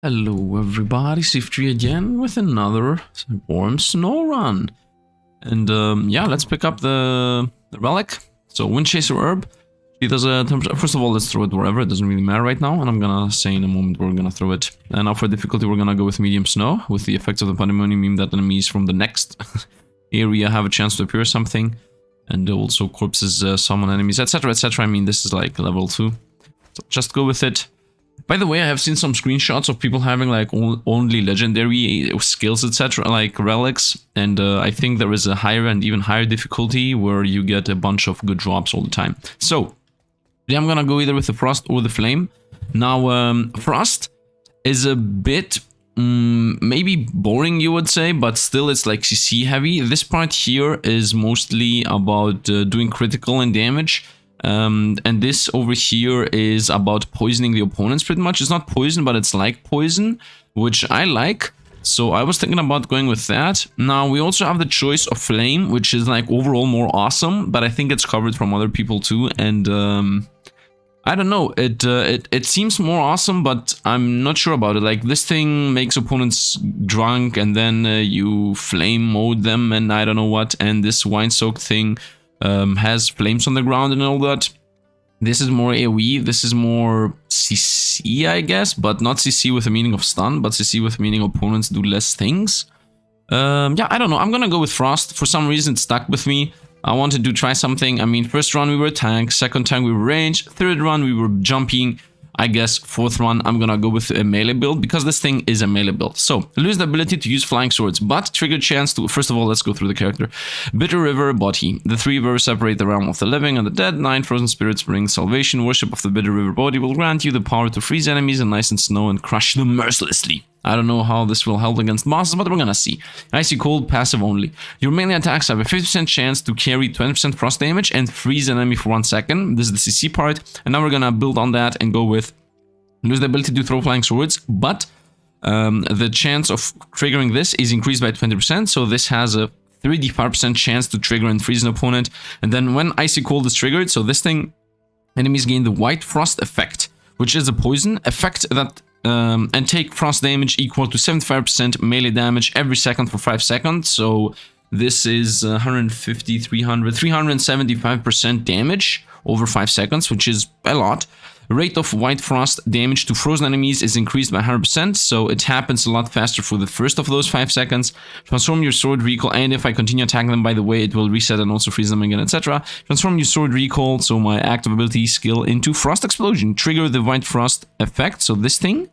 Hello everybody, Sifd again with another warm snow run. And yeah, let's pick up the relic. So Wind Chaser Herb. She does a first of all, let's throw it wherever, it doesn't really matter right now, and I'm gonna say in a moment where we're gonna throw it. And now for difficulty we're gonna go with medium snow, with the effects of the pandemonium mean that enemies from the next area have a chance to appear something. And also corpses summon enemies, etc, etc. I mean, this is like level 2. So just go with it. By the way, I have seen some screenshots of people having like only legendary skills, etc, like relics, and I think there is a higher and even higher difficulty where you get a bunch of good drops all the time. So, yeah, I'm gonna go either with the Frost or the Flame. Now, Frost is a bit maybe boring, you would say, but still it's like CC heavy. This part here is mostly about doing critical and damage. And this over here is about poisoning the opponents pretty much. It's not poison, but it's like poison, which I like. So I was thinking about going with that. Now we also have the choice of Flame, which is like overall more awesome, but I think it's covered from other people too. And I don't know, it seems more awesome, but I'm not sure about it. Like this thing makes opponents drunk, and then you flame mode them, and I don't know what. And this wine soaked thing has flames on the ground and all that. This is more AoE, this is more CC, I guess, but not CC with the meaning of stun, but CC with the meaning opponents do less things. Yeah, I don't know, I'm gonna go with Frost. For some reason it stuck with me. I wanted to try something. I mean, first run we were tank, second time we were range, third run we were jumping. I guess fourth run I'm gonna go with a melee build, because this thing is a melee build. So, lose the ability to use flying swords, but trigger chance to... First of all, let's go through the character. Bitter River Body. The 3 rivers separate the realm of the living and the dead. 9 frozen spirits bring salvation. Worship of the Bitter River Body will grant you the power to freeze enemies in ice and snow and crush them mercilessly. I don't know how this will help against bosses, but we're gonna see. Icy Cold, passive only. Your melee attacks have a 50% chance to carry 20% frost damage and freeze an enemy for 1 second. This is the CC part, and now we're gonna build on that and go with lose the ability to throw flying swords, but the chance of triggering this is increased by 20%, so this has a 35% chance to trigger and freeze an opponent. And then when Icy Cold is triggered, so this thing, enemies gain the White Frost effect, which is a poison effect that and take frost damage equal to 75% melee damage every second for 5 seconds. So this is 150, 300, 375% damage over 5 seconds, which is a lot. Rate of White Frost damage to frozen enemies is increased by 100%, so it happens a lot faster for the first of those 5 seconds. Transform your sword recall, and if I continue attacking them, by the way, it will reset and also freeze them again, etc. Transform your sword recall, so my active ability skill, into Frost Explosion. Trigger the White Frost effect, so this thing.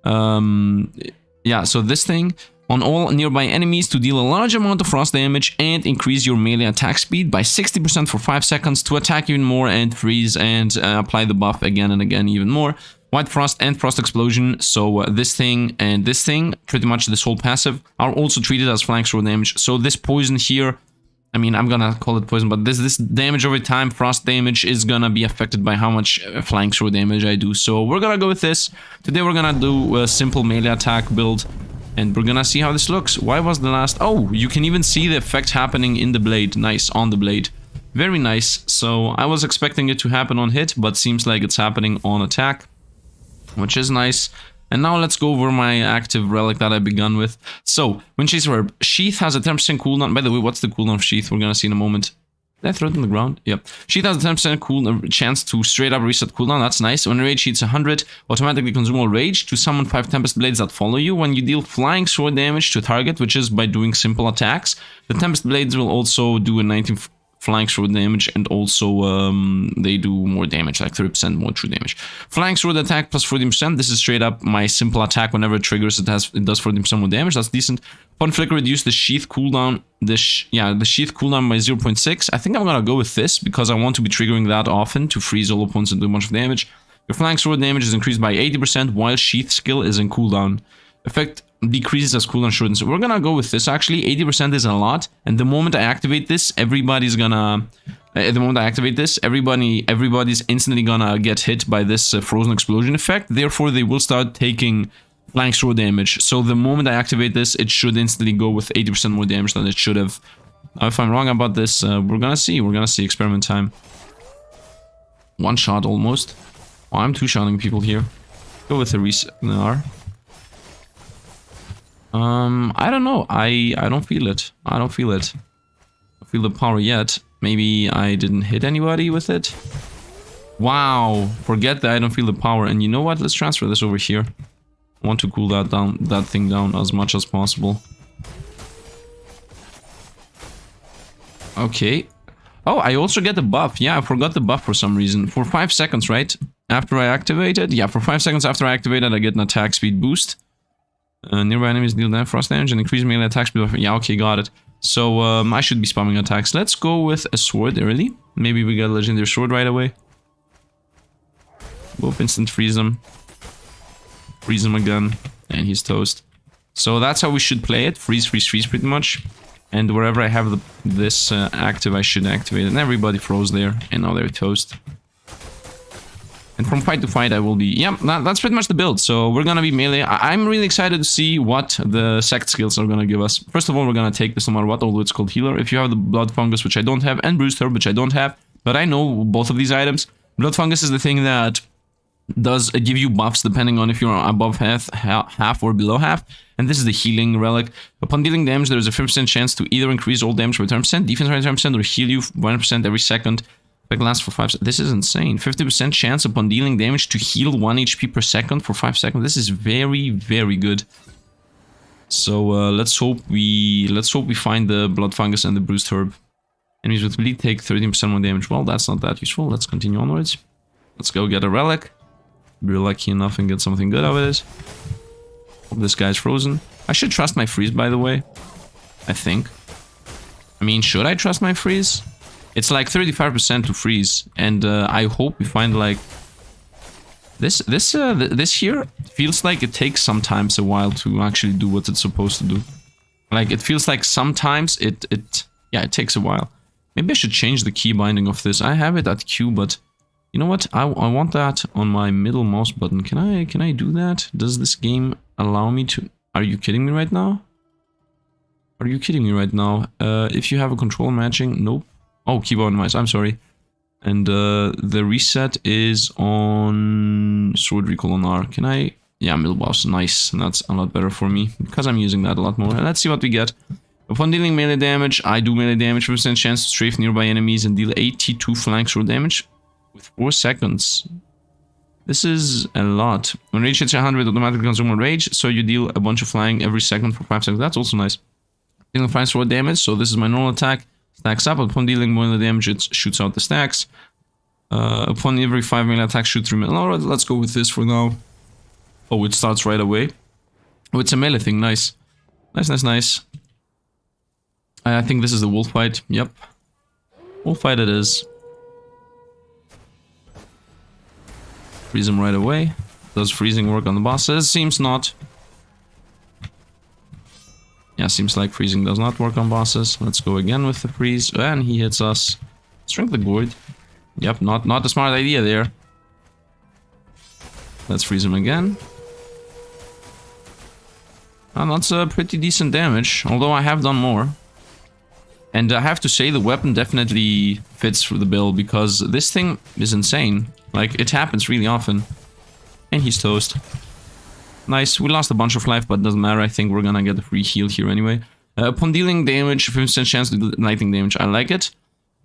Yeah, so this thing on all nearby enemies to deal a large amount of frost damage and increase your melee attack speed by 60% for 5 seconds to attack even more and freeze and apply the buff again and again even more. White Frost and Frost Explosion, so this thing and this thing, pretty much this whole passive, are also treated as flank sword damage. So this poison here, I mean, I'm gonna call it poison, but this damage over time, frost damage, is gonna be affected by how much flank sword damage I do. So we're gonna go with this. Today we're gonna do a simple melee attack build, and we're gonna see how this looks. Why was the last... Oh, you can even see the effect happening in the blade. Nice, on the blade. Very nice. So I was expecting it to happen on hit, but seems like it's happening on attack, which is nice. And now let's go over my active relic that I begun with. So, Wind Chaser Herb. Sheath has a 10% cooldown. By the way, what's the cooldown of Sheath? We're gonna see in a moment. Did I throw it on the ground? Yep. Sheath has a 10% chance to straight up reset cooldown. That's nice. When rage hits 100, automatically consume all rage to summon 5 Tempest Blades that follow you. When you deal flying sword damage to a target, which is by doing simple attacks, the Tempest Blades will also do a 19 flying sword damage, and also they do more damage, like 30% more true damage. Flying sword attack plus 40%. This is straight up my simple attack. Whenever it triggers, it does 40% more damage. That's decent. Upon flicker, reduce the sheath cooldown. The sheath cooldown by 0.6. I think I'm gonna go with this because I want to be triggering that often to freeze all opponents and do a bunch of damage. Your flying sword damage is increased by 80% while sheath skill is in cooldown. Effect decreases as cooldown shortens. So we're gonna go with this. Actually, 80% is a lot, and the moment I activate this, everybody's gonna... everybody's instantly gonna get hit by this frozen explosion effect. Therefore, they will start taking flying sword damage. So the moment I activate this, it should instantly go with 80% more damage than it should have. Now, if I'm wrong about this, we're gonna see. We're gonna see experiment time. One shot almost. Oh, I'm two-shotting people here. Go with the reset. I don't know. I don't feel it. I don't feel it. I feel the power yet. Maybe I didn't hit anybody with it. Wow. Forget that I don't feel the power. And you know what? Let's transfer this over here. I want to cool that thing down as much as possible. Okay. Oh, I also get the buff. Yeah, I forgot the buff for some reason. For 5 seconds, right? After I activate it? Yeah, for 5 seconds after I activate it, I get an attack speed boost. Nearby enemies deal frost damage and increase melee attack speed. Yeah, okay, got it. So, I should be spamming attacks. Let's go with a sword early. Maybe we get a legendary sword right away. Whoop, instant freeze him. Freeze him again. And he's toast. So that's how we should play it. Freeze, freeze, freeze pretty much. And wherever I have this active, I should activate it. And everybody froze there. And now they're toast. And from fight to fight, I will be... Yeah, that's pretty much the build. So we're gonna be melee. I'm really excited to see what the sect skills are gonna give us. First of all, we're gonna take this no matter what, although it's called healer. If you have the blood fungus, which I don't have, and bruised herb, which I don't have, but I know both of these items. Blood fungus is the thing that does give you buffs depending on if you're above half or below half. And this is the healing relic. Upon dealing damage, there is a 50% chance to either increase all damage by 10%, defense by 10%, or heal you 1% every second. That lasts for 5 seconds. This is insane. 50% chance upon dealing damage to heal 1 HP per second for 5 seconds. This is very, very good. So let's hope we find the blood fungus and the bruised herb. Enemies with bleed take 13% more damage. Well, that's not that useful. Let's continue onwards. Let's go get a relic. Be lucky enough and get something good out of it. Hope this guy's frozen. I should trust my freeze, by the way. I think. I mean, should I trust my freeze? It's like 35% to freeze, and I hope we find like this here feels like it takes sometimes a while to actually do what it's supposed to do. Like it feels like sometimes it takes a while. Maybe I should change the key binding of this. I have it at Q, but you know what? I want that on my middle mouse button. Can I do that? Does this game allow me to? Are you kidding me right now? Are you kidding me right now? If you have a control matching, nope. Oh, keyboard and mouse, I'm sorry. And the reset is on sword recall on R. Can I? Yeah, middle mouse, nice. That's a lot better for me because I'm using that a lot more. And let's see what we get. Upon dealing melee damage, I do melee damage, 50% chance to strafe nearby enemies and deal 82 flank sword damage with 4 seconds. This is a lot. When rage hits 100, automatically consume more rage, so you deal a bunch of flying every second for 5 seconds. That's also nice. Dealing flying sword damage, so this is my normal attack. Stacks up. Upon dealing melee damage, it shoots out the stacks. Upon every 5 melee attacks, shoot 3 melee. Alright, let's go with this for now. Oh, it starts right away. Oh, it's a melee thing. Nice. Nice, nice, nice. I think this is the wolf fight. Yep. Wolf fight it is. Freeze him right away. Does freezing work on the bosses? Seems not. Yeah, seems like freezing does not work on bosses. Let's go again with the freeze. And he hits us. Strength the gourd. Yep, not a smart idea there. Let's freeze him again. And that's a pretty decent damage, although I have done more. And I have to say the weapon definitely fits for the build, because this thing is insane. Like, it happens really often. And he's toast. Nice, we lost a bunch of life, but doesn't matter. I think we're gonna get a free heal here anyway. Upon dealing damage, 50% chance to do lightning damage. I like it.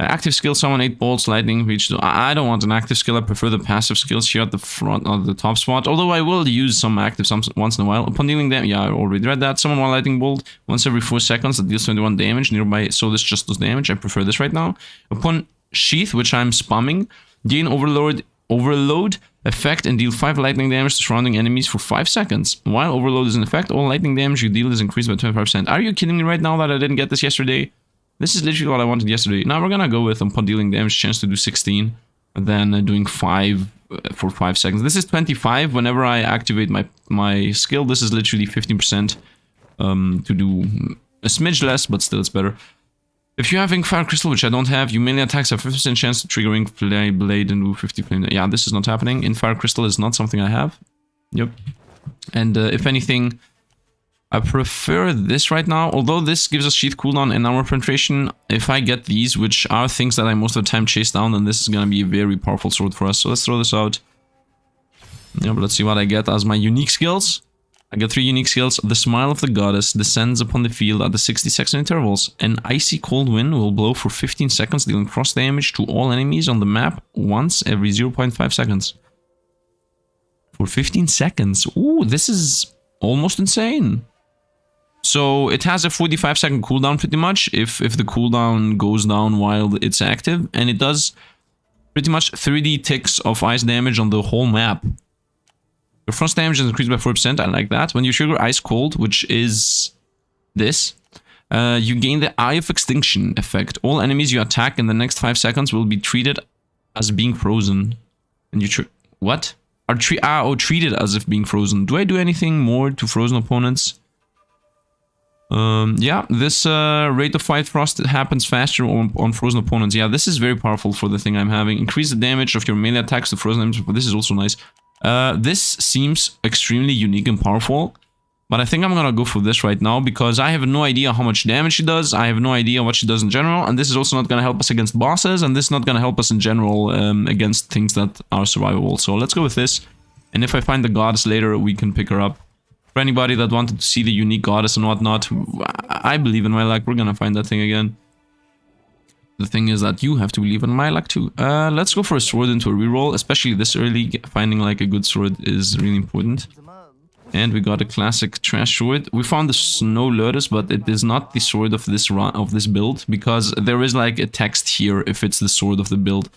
Active skill, summon 8 bolts, lightning, reach. I don't want an active skill. I prefer the passive skills here at the front, at the top spot. Although I will use some active once in a while. Upon dealing damage, yeah, I already read that. Summon 1 lightning bolt once every 4 seconds that deals 21 damage nearby. So this just does damage. I prefer this right now. Upon sheath, which I'm spamming, gain overload effect and deal 5 lightning damage to surrounding enemies for 5 seconds. While overload is in effect, all lightning damage you deal is increased by 25%. Are you kidding me right now that I didn't get this yesterday? This is literally what I wanted yesterday. Now we're gonna go with upon dealing damage, chance to do 16, and then doing 5 for 5 seconds. This is 25 whenever I activate my skill. This is literally 15% to do a smidge less, but still it's better. If you're having Fire Crystal, which I don't have, you melee attacks have 50% chance to triggering Flame Blade and do 50 flame. Yeah, this is not happening. In Fire Crystal is not something I have. Yep. And if anything, I prefer this right now. Although this gives us sheath cooldown and armor penetration, if I get these, which are things that I most of the time chase down, then this is gonna be a very powerful sword for us. So let's throw this out. Yeah, but let's see what I get as my unique skills. I got 3 unique skills. The smile of the goddess descends upon the field at the 60-second intervals. An icy cold wind will blow for 15 seconds, dealing cross damage to all enemies on the map once every 0.5 seconds. For 15 seconds. Ooh, this is almost insane. So it has a 45-second cooldown pretty much, if the cooldown goes down while it's active. And it does pretty much 3D ticks of ice damage on the whole map. Your frost damage is increased by 4%, I like that. When you trigger Ice Cold, which is this, you gain the Eye of Extinction effect. All enemies you attack in the next 5 seconds will be treated as being frozen. And you what? Are treated as if being frozen. Do I do anything more to frozen opponents? Yeah, this rate of fight frost happens faster on frozen opponents. Yeah, this is very powerful for the thing I'm having. Increase the damage of your melee attacks to frozen enemies, but this is also nice. This seems extremely unique and powerful, but I think I'm gonna go for this right now because I have no idea how much damage she does. I have no idea what she does in general, and this is also not gonna help us against bosses, and this is not gonna help us in general against things that are survivable. So let's go with this, and if I find the goddess later, we can pick her up. For anybody that wanted to see the unique goddess and whatnot, I believe in my luck. We're gonna find that thing again. The thing is that you have to believe in my luck too. Let's go for a sword into a reroll, especially this early. Finding like a good sword is really important. And we got a classic trash sword. We found the Snow Lotus, but it is not the sword of this build, because there is like a text here if it's the sword of the build.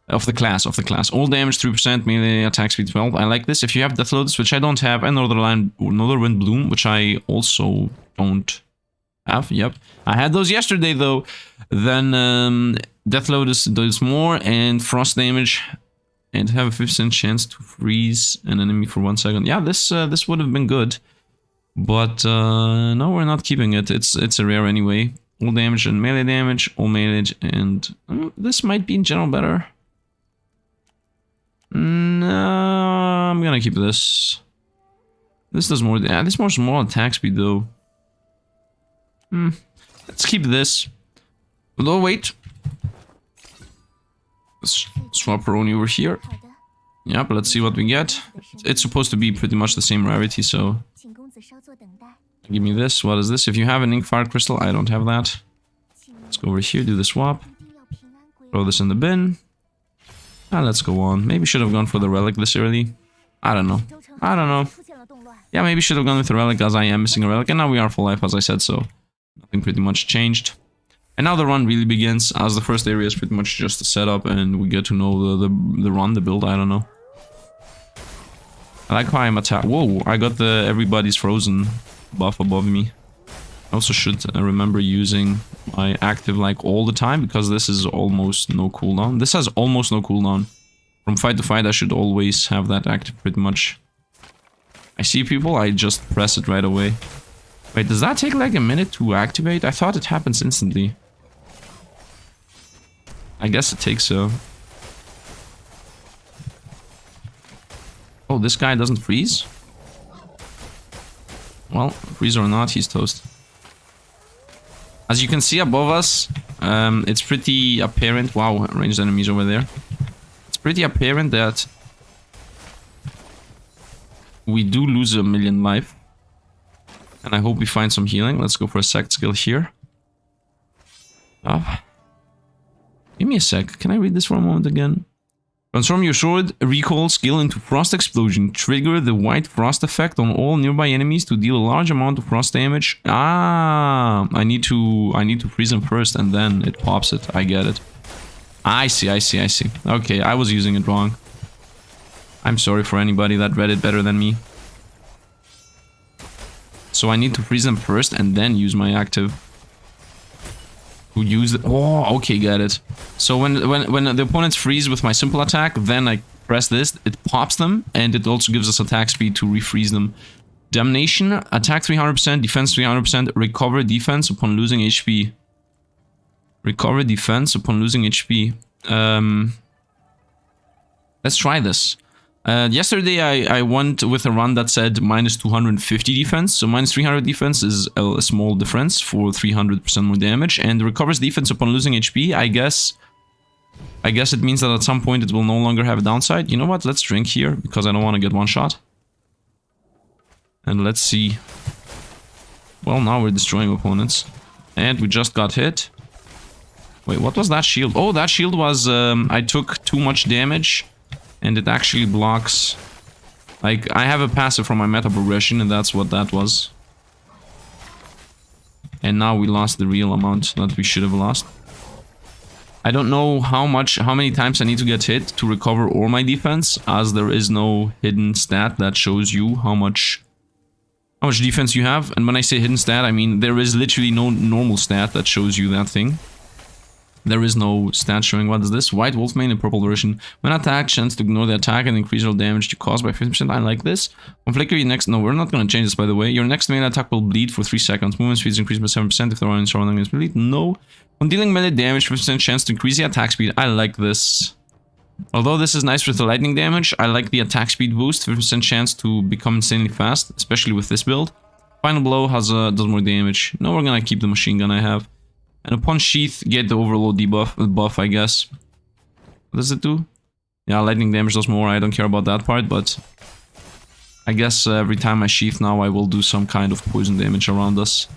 Of the class. All damage 3%, melee attack speed 12. I like this. If you have Death Lotus, which I don't have, and Northern Bloom, which I also don't have. Yep. I had those yesterday though. Then Death Lotus does more, and frost damage, and have a 50% chance to freeze an enemy for 1 second. Yeah, this would have been good. But no, we're not keeping it. It's a rare anyway. All damage and melee damage, all melee, and this might be in general better. No, I'm gonna keep this. This does more. Yeah, this more attack speed though. Let's keep this. Oh wait. Let's swap her only over here. Yeah, but let's see what we get. It's supposed to be pretty much the same rarity, so give me this. What is this? If you have an ink fire crystal, I don't have that. Let's go over here, do the swap. Throw this in the bin. Let's go on. Maybe should have gone for the relic this early. I don't know. Yeah, maybe should have gone with the relic, as I am missing a relic. And now we are full life, as I said, so nothing pretty much changed. And now the run really begins, as the first area is pretty much just a setup, and we get to know the run, the build, I don't know. I like how I'm attacked. Whoa, I got the everybody's frozen buff above me. I also should remember using my active like all the time, because this is almost no cooldown. This has almost no cooldown. From fight to fight, I should always have that active pretty much. I see people, I just press it right away. Wait, does that take like a minute to activate? I thought it happens instantly. I guess it takes so. Oh, this guy doesn't freeze? Well, freeze or not, he's toast. As you can see above us, it's pretty apparent. Wow, ranged enemies over there. It's pretty apparent that we do lose 1,000,000 life. And I hope we find some healing. Let's go for a sect skill here. Give me a sec. Can I read this for a moment again? Transform your sword recall skill into Frost Explosion. Trigger the white frost effect on all nearby enemies to deal a large amount of frost damage. I need to freeze them first and then it pops it. I get it. I see. Okay, I was using it wrong. I'm sorry for anybody that read it better than me. So I need to freeze them first and then use my active. Who use the... Oh, okay, get it. So when the opponents freeze with my simple attack, then I press this, it pops them, and it also gives us attack speed to refreeze them. Damnation, attack 300%, defense 300%, recover defense upon losing HP. Recover defense upon losing HP. Let's try this. Yesterday I went with a run that said minus 250 defense, so minus 300 defense is a small difference for 300% more damage, and recovers defense upon losing HP. I guess it means that at some point it will no longer have a downside. You know what, let's drink here, because I don't want to get one shot. And let's see. Well, now we're destroying opponents. And we just got hit. Wait, what was that shield? Oh, that shield was... I took too much damage. And it actually blocks... Like, I have a passive from my meta progression, and that's what that was. And now we lost the real amount that we should have lost. I don't know how many times I need to get hit to recover all my defense, as there is no hidden stat that shows you how much defense you have. And when I say hidden stat, I mean there is literally no normal stat that shows you that thing. There is no stat showing. What is this? White Wolfmane in purple version. When attacked, chance to ignore the attack and increase all damage you cause by 50%. I like this. On flicker, your next... No, we're not going to change this, by the way. Your next melee attack will bleed for 3 seconds. Movement speed is increased by 7% if there are any surrounding enemies bleed. No. On dealing melee damage, 50% chance to increase the attack speed. I like this. Although this is nice with the lightning damage, I like the attack speed boost. 50% chance to become insanely fast, especially with this build. Final blow has does more damage. No, we're going to keep the machine gun I have. And upon sheath, get the overload buff, I guess. What does it do? Yeah, lightning damage does more. I don't care about that part, but... I guess every time I sheath now, I will do some kind of poison damage around us.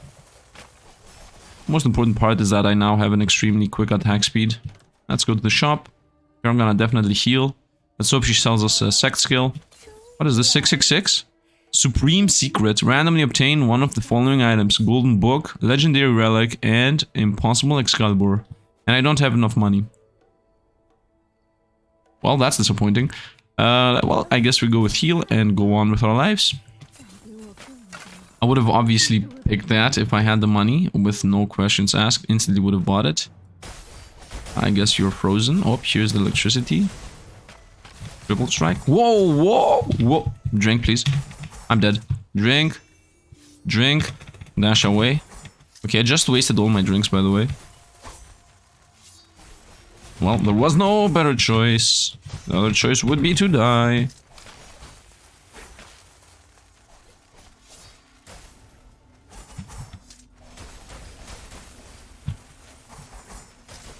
Most important part is that I now have an extremely quick attack speed. Let's go to the shop. Here I'm gonna definitely heal. Let's hope she sells us a sect skill. What is this? 666? Supreme Secret. Randomly obtain one of the following items. Golden Book, Legendary Relic, and Impossible Excalibur. And I don't have enough money. Well, that's disappointing. Well, I guess we go with heal and go on with our lives. I would have obviously picked that if I had the money. With no questions asked. Instantly would have bought it. I guess you're frozen. Oh, here's the electricity. Triple strike. Whoa, whoa, whoa. Drink, please. I'm dead. Drink. Drink. Dash away. Okay, I just wasted all my drinks, by the way. Well, there was no better choice. The other choice would be to die.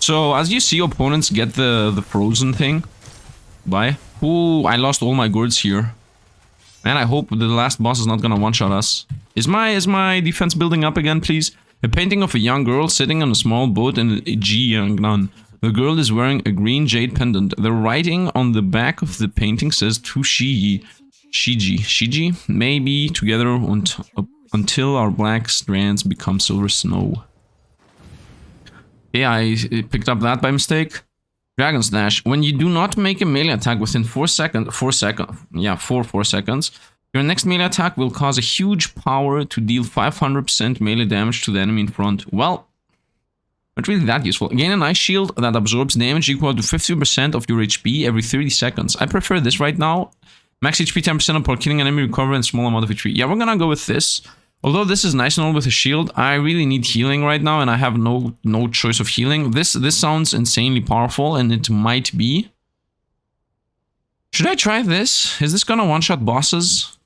So, as you see, opponents get the frozen thing. Bye. Ooh, I lost all my gourds here. Man, I hope the last boss is not gonna one-shot us. Is my defense building up again, please? A painting of a young girl sitting on a small boat in Xieroeh. The girl is wearing a green jade pendant. The writing on the back of the painting says to Shiji. Shiji? Maybe together until our black strands become silver snow. Yeah, I picked up that by mistake. Dragon Slash. When you do not make a melee attack within 4 seconds, your next melee attack will cause a huge power to deal 500% melee damage to the enemy in front. Well, not really that useful. Gain an ice shield that absorbs damage equal to 50% of your HP every 30 seconds. I prefer this right now. Max HP 10% upon killing an enemy, recover and small amount of HP. Yeah, we're gonna go with this. Although this is nice and all with a shield, I really need healing right now and I have no choice of healing. This sounds insanely powerful and it might be. Should I try this? Is this gonna one-shot bosses?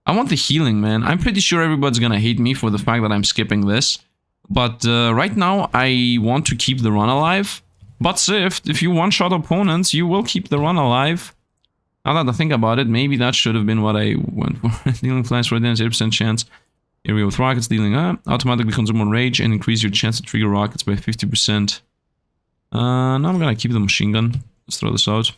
I want the healing, man. I'm pretty sure everybody's gonna hate me for the fact that I'm skipping this. But right now, I want to keep the run alive. But Sifd, if you one-shot opponents, you will keep the run alive. Now that I think about it, maybe that should have been what I went for. Dealing flash for 80% chance. Area with rockets dealing automatically consume more rage and increase your chance to trigger rockets by 50%. Now I'm gonna keep the machine gun. Let's throw this out.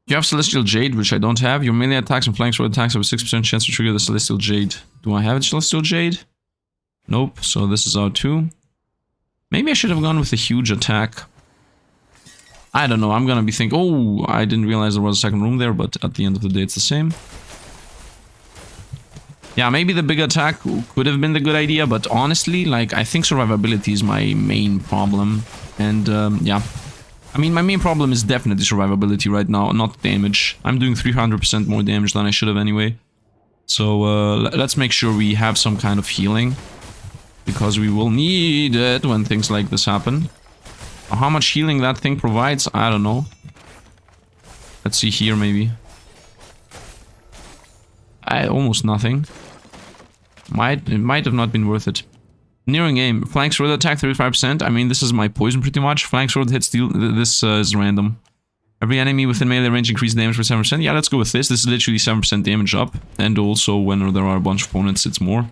You have Celestial Jade, which I don't have. Your melee attacks and flank sword attacks have a 6% chance to trigger the Celestial Jade. Do I have a Celestial Jade? Nope, so this is out too. Maybe I should have gone with a huge attack. I don't know, I'm gonna be thinking... Oh, I didn't realize there was a second room there, but at the end of the day it's the same. Yeah, maybe the big attack could have been the good idea, but honestly, like, I think survivability is my main problem. And, yeah. I mean, my main problem is definitely survivability right now, not damage. I'm doing 300% more damage than I should have anyway. So, let's make sure we have some kind of healing. Because we will need it when things like this happen. How much healing that thing provides, I don't know. Let's see here, maybe. Almost nothing. It might have not been worth it. Nearing aim. Flank sword attack 35%. I mean, this is my poison pretty much. Flank sword hit steel. This is random. Every enemy within melee range increases damage by 7%. Yeah, let's go with this. This is literally 7% damage up. And also, when there are a bunch of opponents, it's more.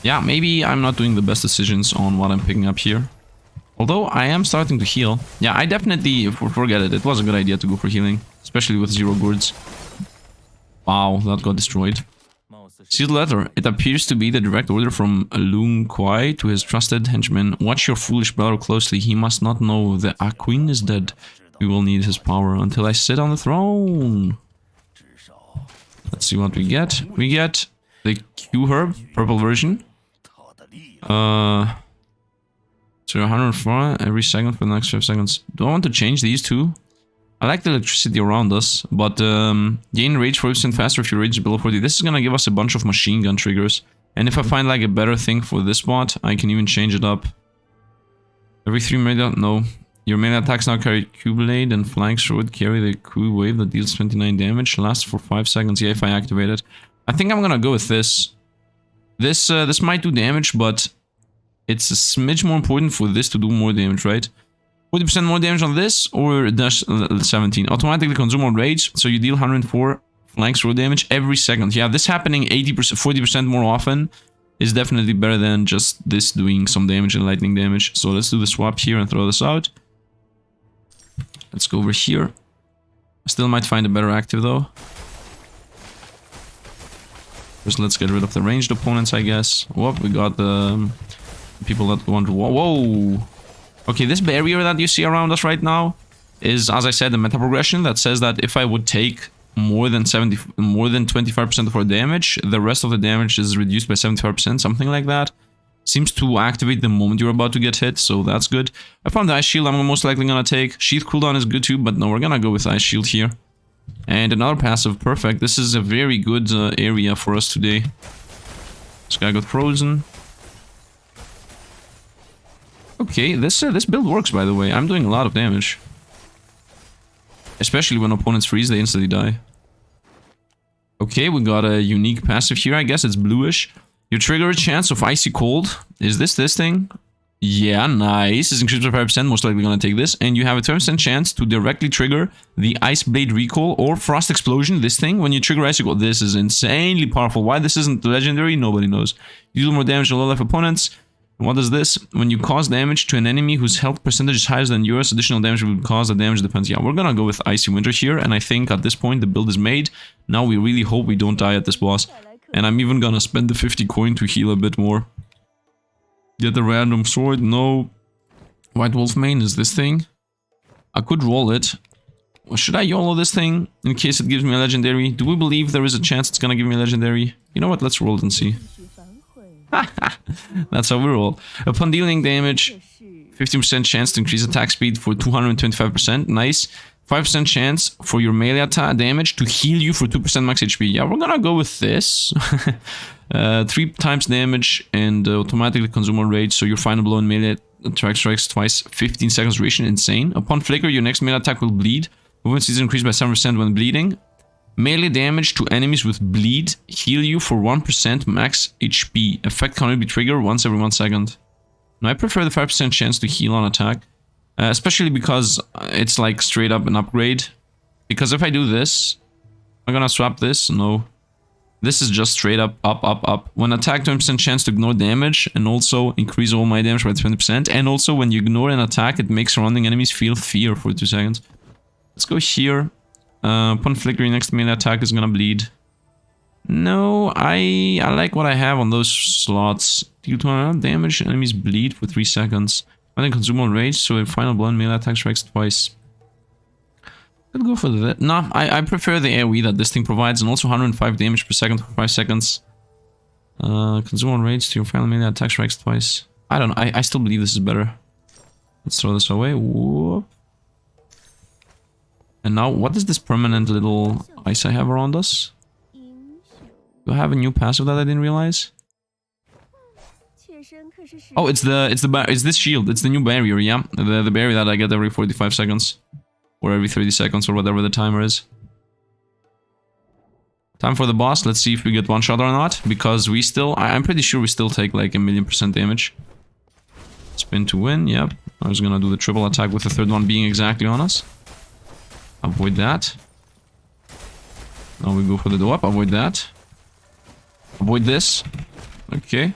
Yeah, maybe I'm not doing the best decisions on what I'm picking up here. Although, I am starting to heal. Yeah, I definitely... Forget it. It was a good idea to go for healing. Especially with 0 gourds. Wow, that got destroyed. Sealed letter. It appears to be the direct order from Lung Kwai to his trusted henchman. Watch your foolish brother closely. He must not know the queen is dead. We will need his power until I sit on the throne. Let's see what we get. We get the Q herb, purple version. So 104 every second for the next 5 seconds. Do I want to change these two? I like the electricity around us, but gain rage 40% faster if your rage is below 40. This is gonna give us a bunch of machine gun triggers. And if I find like a better thing for this spot, I can even change it up. Every 3 melee, no. Your melee attacks now carry Q-blade and flanks would carry the Q wave that deals 29 damage. Lasts for 5 seconds, yeah, if I activate it. I think I'm gonna go with this. This might do damage, but it's a smidge more important for this to do more damage, right? 40% more damage on this, or dash 17. Automatically consume more rage, so you deal 104 flanks roll damage every second. Yeah, this happening 80%, 40% more often is definitely better than just this doing some damage and lightning damage. So let's do the swap here and throw this out. Let's go over here. I still might find a better active though. First, let's get rid of the ranged opponents, I guess. Whoop, we got the people that want to... Whoa! Okay, this barrier that you see around us right now is, as I said, the meta progression that says that if I would take more than 25% of our damage, the rest of the damage is reduced by 75%, something like that. Seems to activate the moment you're about to get hit, so that's good. I found the Ice Shield I'm most likely gonna take. Sheath cooldown is good too, but no, we're gonna go with Ice Shield here. And another passive, perfect. This is a very good area for us today. This guy got frozen. Okay, this build works, by the way. I'm doing a lot of damage. Especially when opponents freeze, they instantly die. Okay, we got a unique passive here. I guess it's bluish. You trigger a chance of icy cold. Is this thing? Yeah, nice. It's increased by 5%. Most likely gonna take this. And you have a 20% chance to directly trigger the Ice Blade Recall or Frost Explosion. This thing, when you trigger icy cold. This is insanely powerful. Why this isn't legendary, nobody knows. You deal more damage to low-life opponents. What is this? When you cause damage to an enemy whose health percentage is higher than yours, additional damage will cause. The damage depends. Yeah, we're gonna go with Icy Winter here, and I think at this point the build is made. Now we really hope we don't die at this boss. And I'm even gonna spend the 50 coin to heal a bit more. Get the random sword. No. White Wolf Mane is this thing. I could roll it. Or should I YOLO this thing in case it gives me a legendary? Do we believe there is a chance it's gonna give me a legendary? You know what? Let's roll it and see. That's how we roll. Upon dealing damage, 15% chance to increase attack speed for 225%. Nice. 5% chance for your melee attack damage to heal you for 2% max HP. Yeah, we're gonna go with this. 3 times damage and automatically consume more rage, so your final blow in melee attack strikes twice, 15 seconds duration. Insane. Upon flicker, your next melee attack will bleed. Movement speed is increased by 7% when bleeding. Melee damage to enemies with bleed heal you for 1% max HP. Effect can only be triggered once every 1 second. Now, I prefer the 5% chance to heal on attack. Especially because it's like straight up an upgrade. Because if I do this, I'm gonna swap this. No. This is just straight up, up. When attack, 20% chance to ignore damage and also increase all my damage by 20%. And also when you ignore an attack, it makes surrounding enemies feel fear for 2 seconds. Let's go here. Upon flickering, next melee attack is gonna bleed. No, I like what I have on those slots. Deal 200 damage, enemies bleed for 3 seconds. I think consume more rage, so a final blow and melee attack strikes twice. Could go for that. No, I prefer the AoE that this thing provides, and also 105 damage per second for 5 seconds. Consume more rage to your final melee attack strikes twice. I don't know, I still believe this is better. Let's throw this away. Whoop. And now, what is this permanent little ice I have around us? Do I have a new passive that I didn't realize? Oh, it's this shield. It's the new barrier, yeah. The barrier that I get every 45 seconds. Or every 30 seconds, or whatever the timer is. Time for the boss. Let's see if we get one shot or not. Because I'm pretty sure we still take like 1,000,000% damage. Spin to win, yep. I was gonna do the triple attack with the third one being exactly on us. Avoid that. Now we go for the do up. Avoid that. Avoid this. Okay.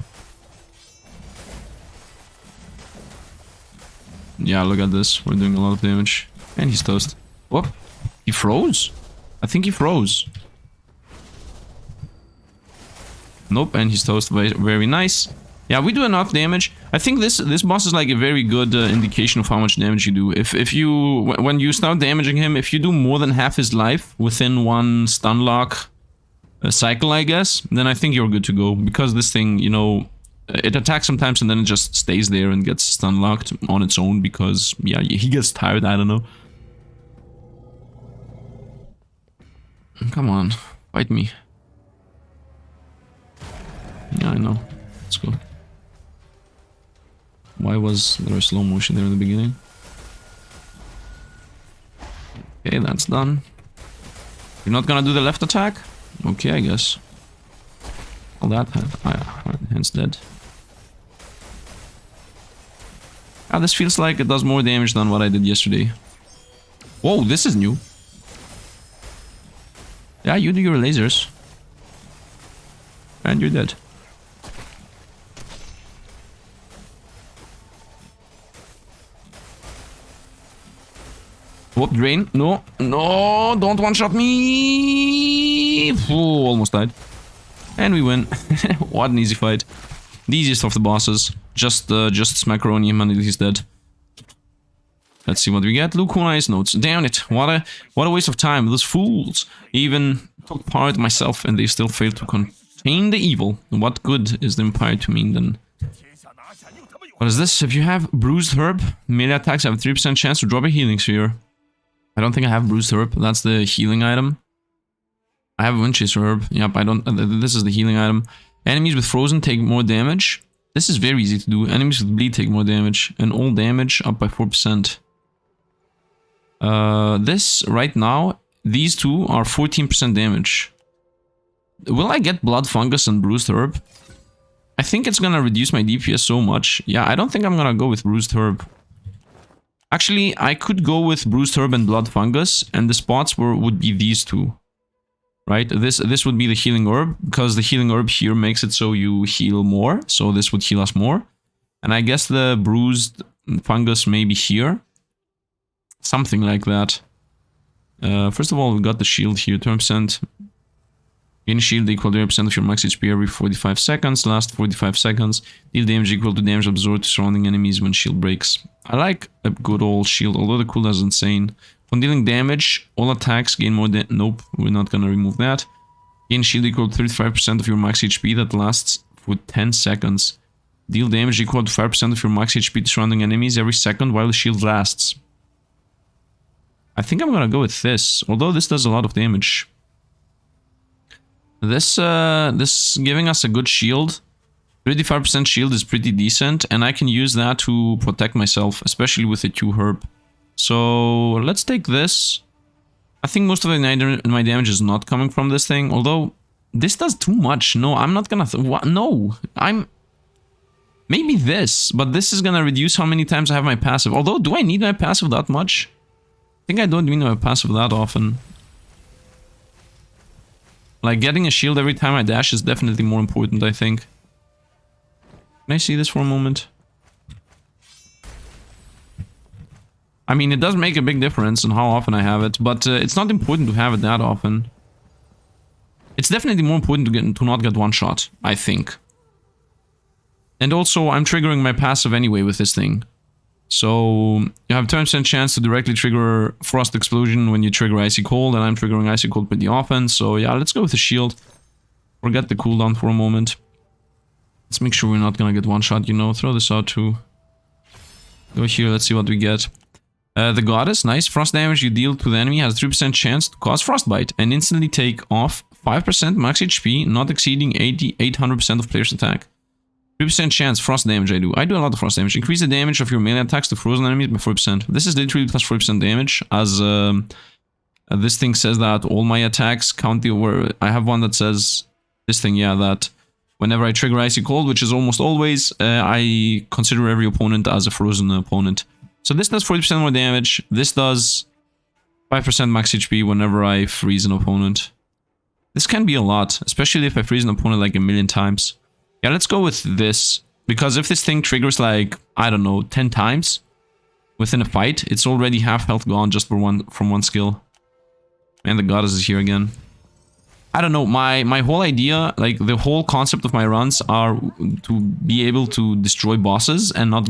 Yeah, look at this. We're doing a lot of damage. And he's toast. Whoop. He froze? I think he froze. Nope, and he's toast. Very nice. Yeah, we do enough damage. I think this boss is like a very good indication of how much damage you do. If you, when you start damaging him, if you do more than half his life within one stun lock cycle, I guess, then I think you're good to go. Because this thing, you know, it attacks sometimes and then it just stays there and gets stun locked on its own because, yeah, he gets tired, I don't know. Come on, fight me. Yeah, I know. Let's go. Why was there a slow motion there in the beginning? Okay, that's done. You're not gonna do the left attack? Okay, I guess. All that hand's dead. Ah, this feels like it does more damage than what I did yesterday. Whoa, this is new. Yeah, you do your lasers. And you're dead. Whoop, drain. No, no, don't one-shot me. Ooh, almost died. And we win. What an easy fight. The easiest of the bosses. Just Smackaroni and he's dead. Let's see what we get. Look who nice notes. Damn it. What a waste of time. Those fools even took part myself and they still failed to contain the evil. What good is the Empire to me then? What is this? If you have Bruised Herb, melee attacks have a 3% chance to drop a healing sphere. I don't think I have Bruised Herb. That's the healing item. I have Wind Chaser Herb. Yep, I don't. This is the healing item. Enemies with Frozen take more damage. This is very easy to do. Enemies with Bleed take more damage. And all damage up by 4%. This, right now, these two are 14% damage. Will I get Blood Fungus and Bruised Herb? I think it's gonna reduce my DPS so much. Yeah, I don't think I'm gonna go with Bruised Herb. Actually, I could go with Bruised Herb and Blood Fungus, and the spots would be these two. Right? This would be the Healing Herb, because the Healing Herb here makes it so you heal more, so this would heal us more. And I guess the Bruised Fungus may be here. Something like that. First of all, we got the shield here, 20%. Gain shield equal to 20% of your max HP every 45 seconds, last 45 seconds. Deal damage equal to damage absorbed to surrounding enemies when shield breaks. I like a good old shield, although the cooldown is insane. When dealing damage, all attacks gain more nope, we're not gonna remove that. Gain shield equal to 35% of your max HP that lasts for 10 seconds. Deal damage equal to 5% of your max HP to surrounding enemies every second while the shield lasts. I think I'm gonna go with this, although this does a lot of damage. This giving us a good shield. 35% shield is pretty decent, and I can use that to protect myself, especially with the 2 herb. So let's take this. I think most of my damage is not coming from this thing, although this does too much. No, I'm not gonna... what? No, maybe this, but this is gonna reduce how many times I have my passive. Although, do I need my passive that much? I think I don't need my passive that often. Like, getting a shield every time I dash is definitely more important, I think. Can I see this for a moment? I mean, it does make a big difference on how often I have it, but it's not important to have it that often. It's definitely more important to not get one shot, I think. And also, I'm triggering my passive anyway with this thing. So, you have 10% chance to directly trigger Frost Explosion when you trigger Icy Cold, and I'm triggering Icy Cold pretty often, so yeah, let's go with the shield. Forget the cooldown for a moment. Let's make sure we're not gonna get one shot, you know, throw this out too. Go here, let's see what we get. The Goddess, nice. Frost damage you deal to the enemy has a 3% chance to cause Frostbite, and instantly take off 5% max HP, not exceeding 800% of player's attack. 3% chance frost damage I do. I do a lot of frost damage. Increase the damage of your melee attacks to frozen enemies by 4%. This is literally plus 4% damage, as this thing says that all my attacks count the... where I have one that says... this thing, yeah, that whenever I trigger Icy Cold, which is almost always, I consider every opponent as a frozen opponent. So this does 40% more damage. This does 5% max HP whenever I freeze an opponent. This can be a lot, especially if I freeze an opponent like a million times. Yeah, let's go with this. Because if this thing triggers like, I don't know, 10 times within a fight, it's already half health gone just from one skill. And the goddess is here again. I don't know, my whole idea, like the whole concept of my runs are to be able to destroy bosses and not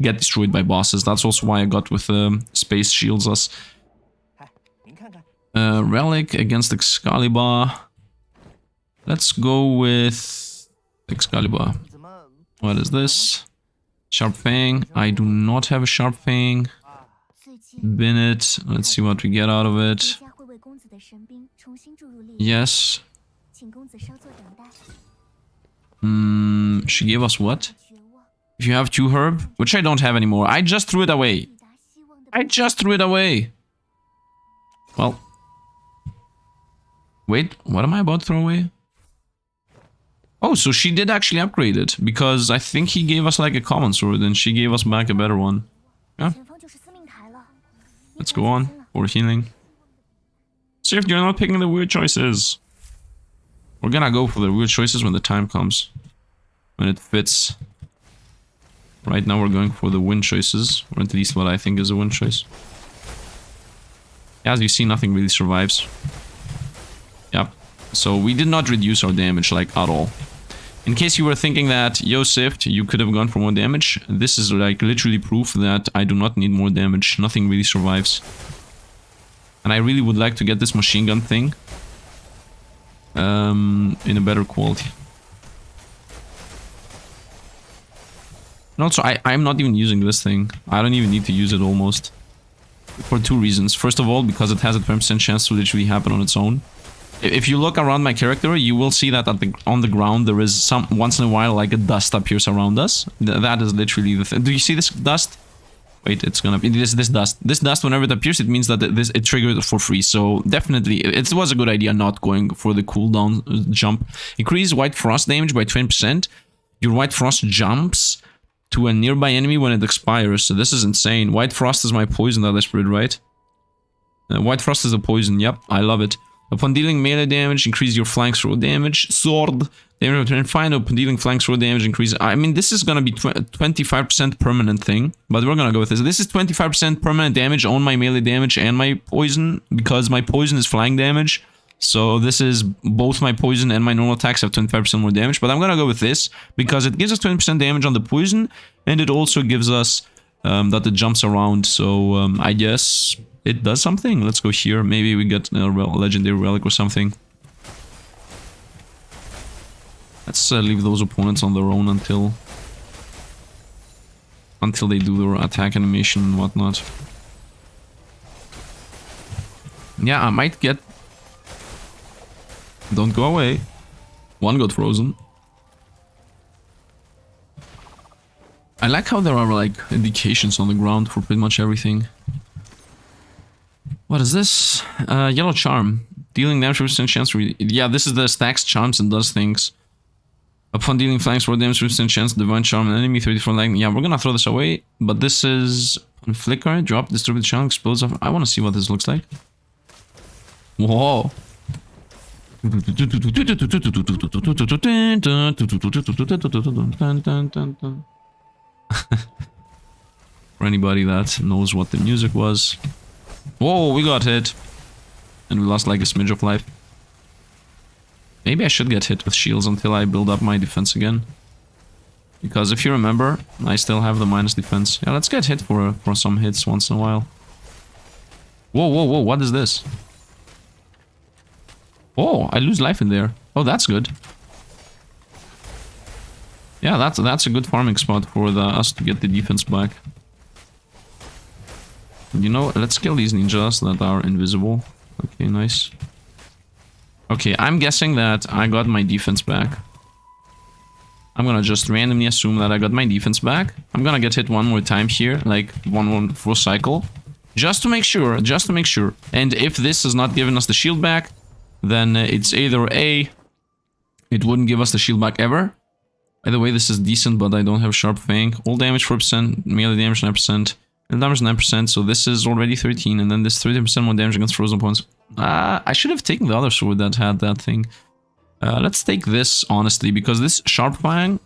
get destroyed by bosses. That's also why I got with Space Shields us. Relic against Excalibur. Let's go with Excalibur. What is this? Sharp Fang. I do not have a Sharp Fang. Bin it. Let's see what we get out of it. Yes. She gave us what? If you have 2 herb, which I don't have anymore. I just threw it away. Well. Wait, what am I about to throw away? Oh, so she did actually upgrade it. Because I think he gave us like a common sword and she gave us back a better one. Yeah. Let's go on for healing. See if you're not picking the weird choices. We're gonna go for the weird choices when the time comes. When it fits. Right now we're going for the win choices. Or at least what I think is a win choice. As you see, nothing really survives. Yep. So we did not reduce our damage like at all. In case you were thinking that, yo Sifd, you could have gone for more damage. This is like literally proof that I do not need more damage. Nothing really survives. And I really would like to get this machine gun thing in a better quality. And also, I'm not even using this thing. I don't even need to use it almost. For 2 reasons. First of all, because it has a 20% chance to literally happen on its own. If you look around my character, you will see that on the ground there is some once in a while like a dust appears around us. That is literally the thing. Do you see this dust? Wait, it's gonna be this dust. This dust, whenever it appears, it means that it triggered for free. So definitely, it was a good idea not going for the cooldown jump. Increase White Frost damage by 20%. Your White Frost jumps to a nearby enemy when it expires. So this is insane. White Frost is my poison that I spread, right? White Frost is a poison. Yep, I love it. Upon dealing melee damage, increase your flank throw damage. Sword damage return fine. Upon dealing flank throw damage, increase. I mean, this is gonna be 25% permanent thing, but we're gonna go with this. This is 25% permanent damage on my melee damage and my poison, because my poison is flank damage. So this is both my poison and my normal attacks have 25% more damage. But I'm gonna go with this because it gives us 20% damage on the poison, and it also gives us that it jumps around. So I guess it does something. Let's go here. Maybe we get a legendary relic or something. Let's leave those opponents on their own until they do their attack animation and whatnot. Yeah, I might get... Don't go away. One got frozen. I like how there are like indications on the ground for pretty much everything. What is this? Yellow Charm. Dealing damage resistant chance. Yeah, this is the stacks charms and does things. Upon dealing flanks for damage resistant chance, divine charm an enemy 34 lightning. Yeah, we're gonna throw this away. But this is on flicker. Drop distributed charm explodes off. I want to see what this looks like. Whoa. For anybody that knows what the music was. Whoa, we got hit. And we lost like a smidge of life. Maybe I should get hit with shields until I build up my defense again. Because if you remember, I still have the minus defense. Yeah, let's get hit for some hits once in a while. Whoa, whoa, whoa, what is this? Oh, I lose life in there. Oh, that's good. Yeah, that's a good farming spot for us to get the defense back. You know, let's kill these ninjas that are invisible. Okay, nice. Okay, I'm guessing that I got my defense back. I'm gonna just randomly assume that I got my defense back. I'm gonna get hit one more time here, like one full cycle. Just to make sure, And if this has not given us the shield back, then it's either A, it wouldn't give us the shield back ever. By the way, this is decent, but I don't have Sharp Fang. All damage 4%, melee damage 9%. And damage 9%, so this is already 13, and then this 30% more damage against frozen opponents. I should have taken the other sword that had that thing. Let's take this, honestly, because this Sharp Fang,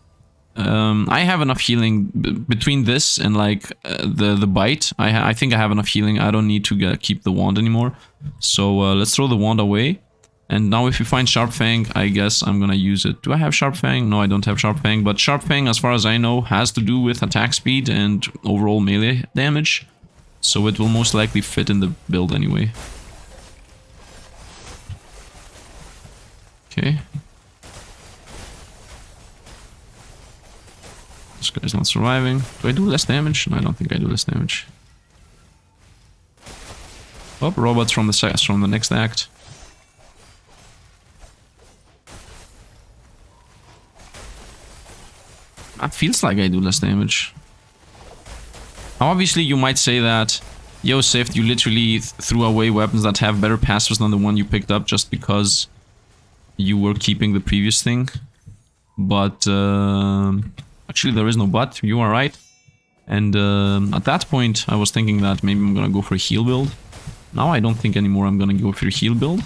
I have enough healing between this and like the bite. I think I have enough healing. I don't need to keep the wand anymore. So let's throw the wand away. And now if we find Sharp Fang, I guess I'm gonna use it. Do I have Sharp Fang? No, I don't have Sharp Fang. But Sharp Fang, as far as I know, has to do with attack speed and overall melee damage. So it will most likely fit in the build anyway. Okay. This guy's not surviving. Do I do less damage? No, I don't think I do less damage. Oh, robots from the next act. That feels like I do less damage. Now, obviously, you might say that, yo, Sifd, you literally threw away weapons that have better passives than the one you picked up just because you were keeping the previous thing. But, actually, there is no but. You are right. And at that point, I was thinking that maybe I'm gonna go for a heal build. Now I don't think anymore I'm gonna go for a heal build.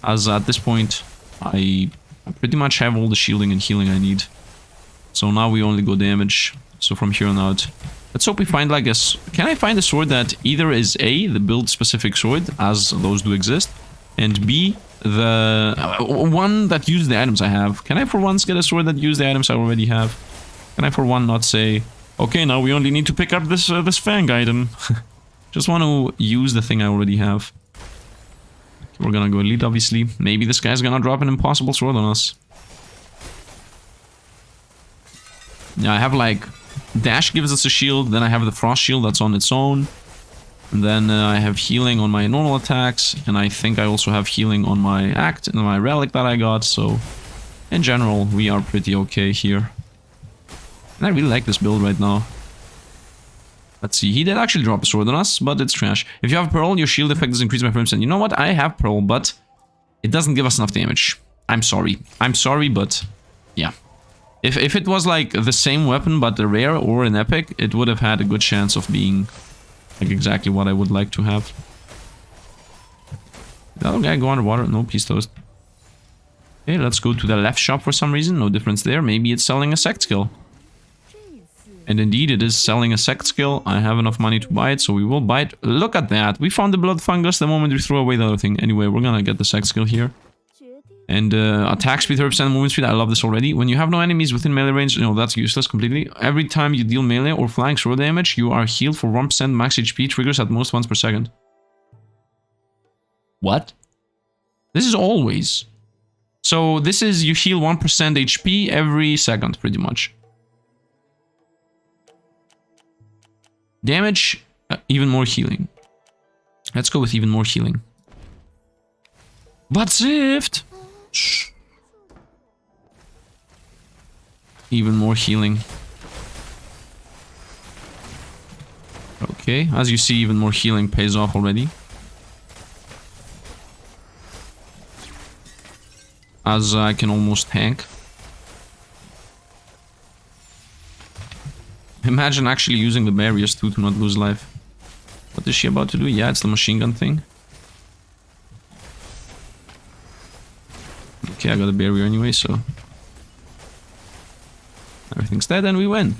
As at this point, I pretty much have all the shielding and healing I need. So now we only go damage. So from here on out, let's hope we find like a... Can I find a sword that either is A, the build specific sword, as those do exist, and B, the one that used the items I have. Can I for once get a sword that used the items I already have? Can I for one not say, okay, now we only need to pick up this this Fang item. Just want to use the thing I already have. We're gonna go elite, obviously. Maybe this guy's gonna drop an impossible sword on us. Yeah, I have like... Dash gives us a shield, then I have the frost shield that's on its own. And then I have healing on my normal attacks, and I think I also have healing on my act and my relic that I got, so... In general, we are pretty okay here. And I really like this build right now. Let's see, he did actually drop a sword on us, but it's trash. If you have Pearl, your shield effect is increased by 5%. You know what? I have Pearl, but it doesn't give us enough damage. I'm sorry. I'm sorry, but yeah. If it was like the same weapon, but a rare or an epic, it would have had a good chance of being like exactly what I would like to have. The other guy go underwater? No, peace toast. Okay, let's go to the left shop for some reason. No difference there. Maybe it's selling a sect skill. And indeed, it is selling a sect skill. I have enough money to buy it, so we will buy it. Look at that. We found the blood fungus the moment we threw away the other thing. Anyway, we're gonna get the sect skill here. And attack speed, 30% movement speed. I love this already. When you have no enemies within melee range, no, that's useless completely. Every time you deal melee or flying sword damage, you are healed for 1% max HP, triggers at most once per second. What? This is always. So this is you heal 1% HP every second, pretty much. Damage, even more healing. Let's go with even more healing. But Sifd! Shh. Even more healing. Okay, as you see, even more healing pays off already. As I can almost tank. Imagine actually using the barriers too to not lose life. What is she about to do? Yeah, it's the machine gun thing. Okay, I got a barrier anyway, so... Everything's dead and we win.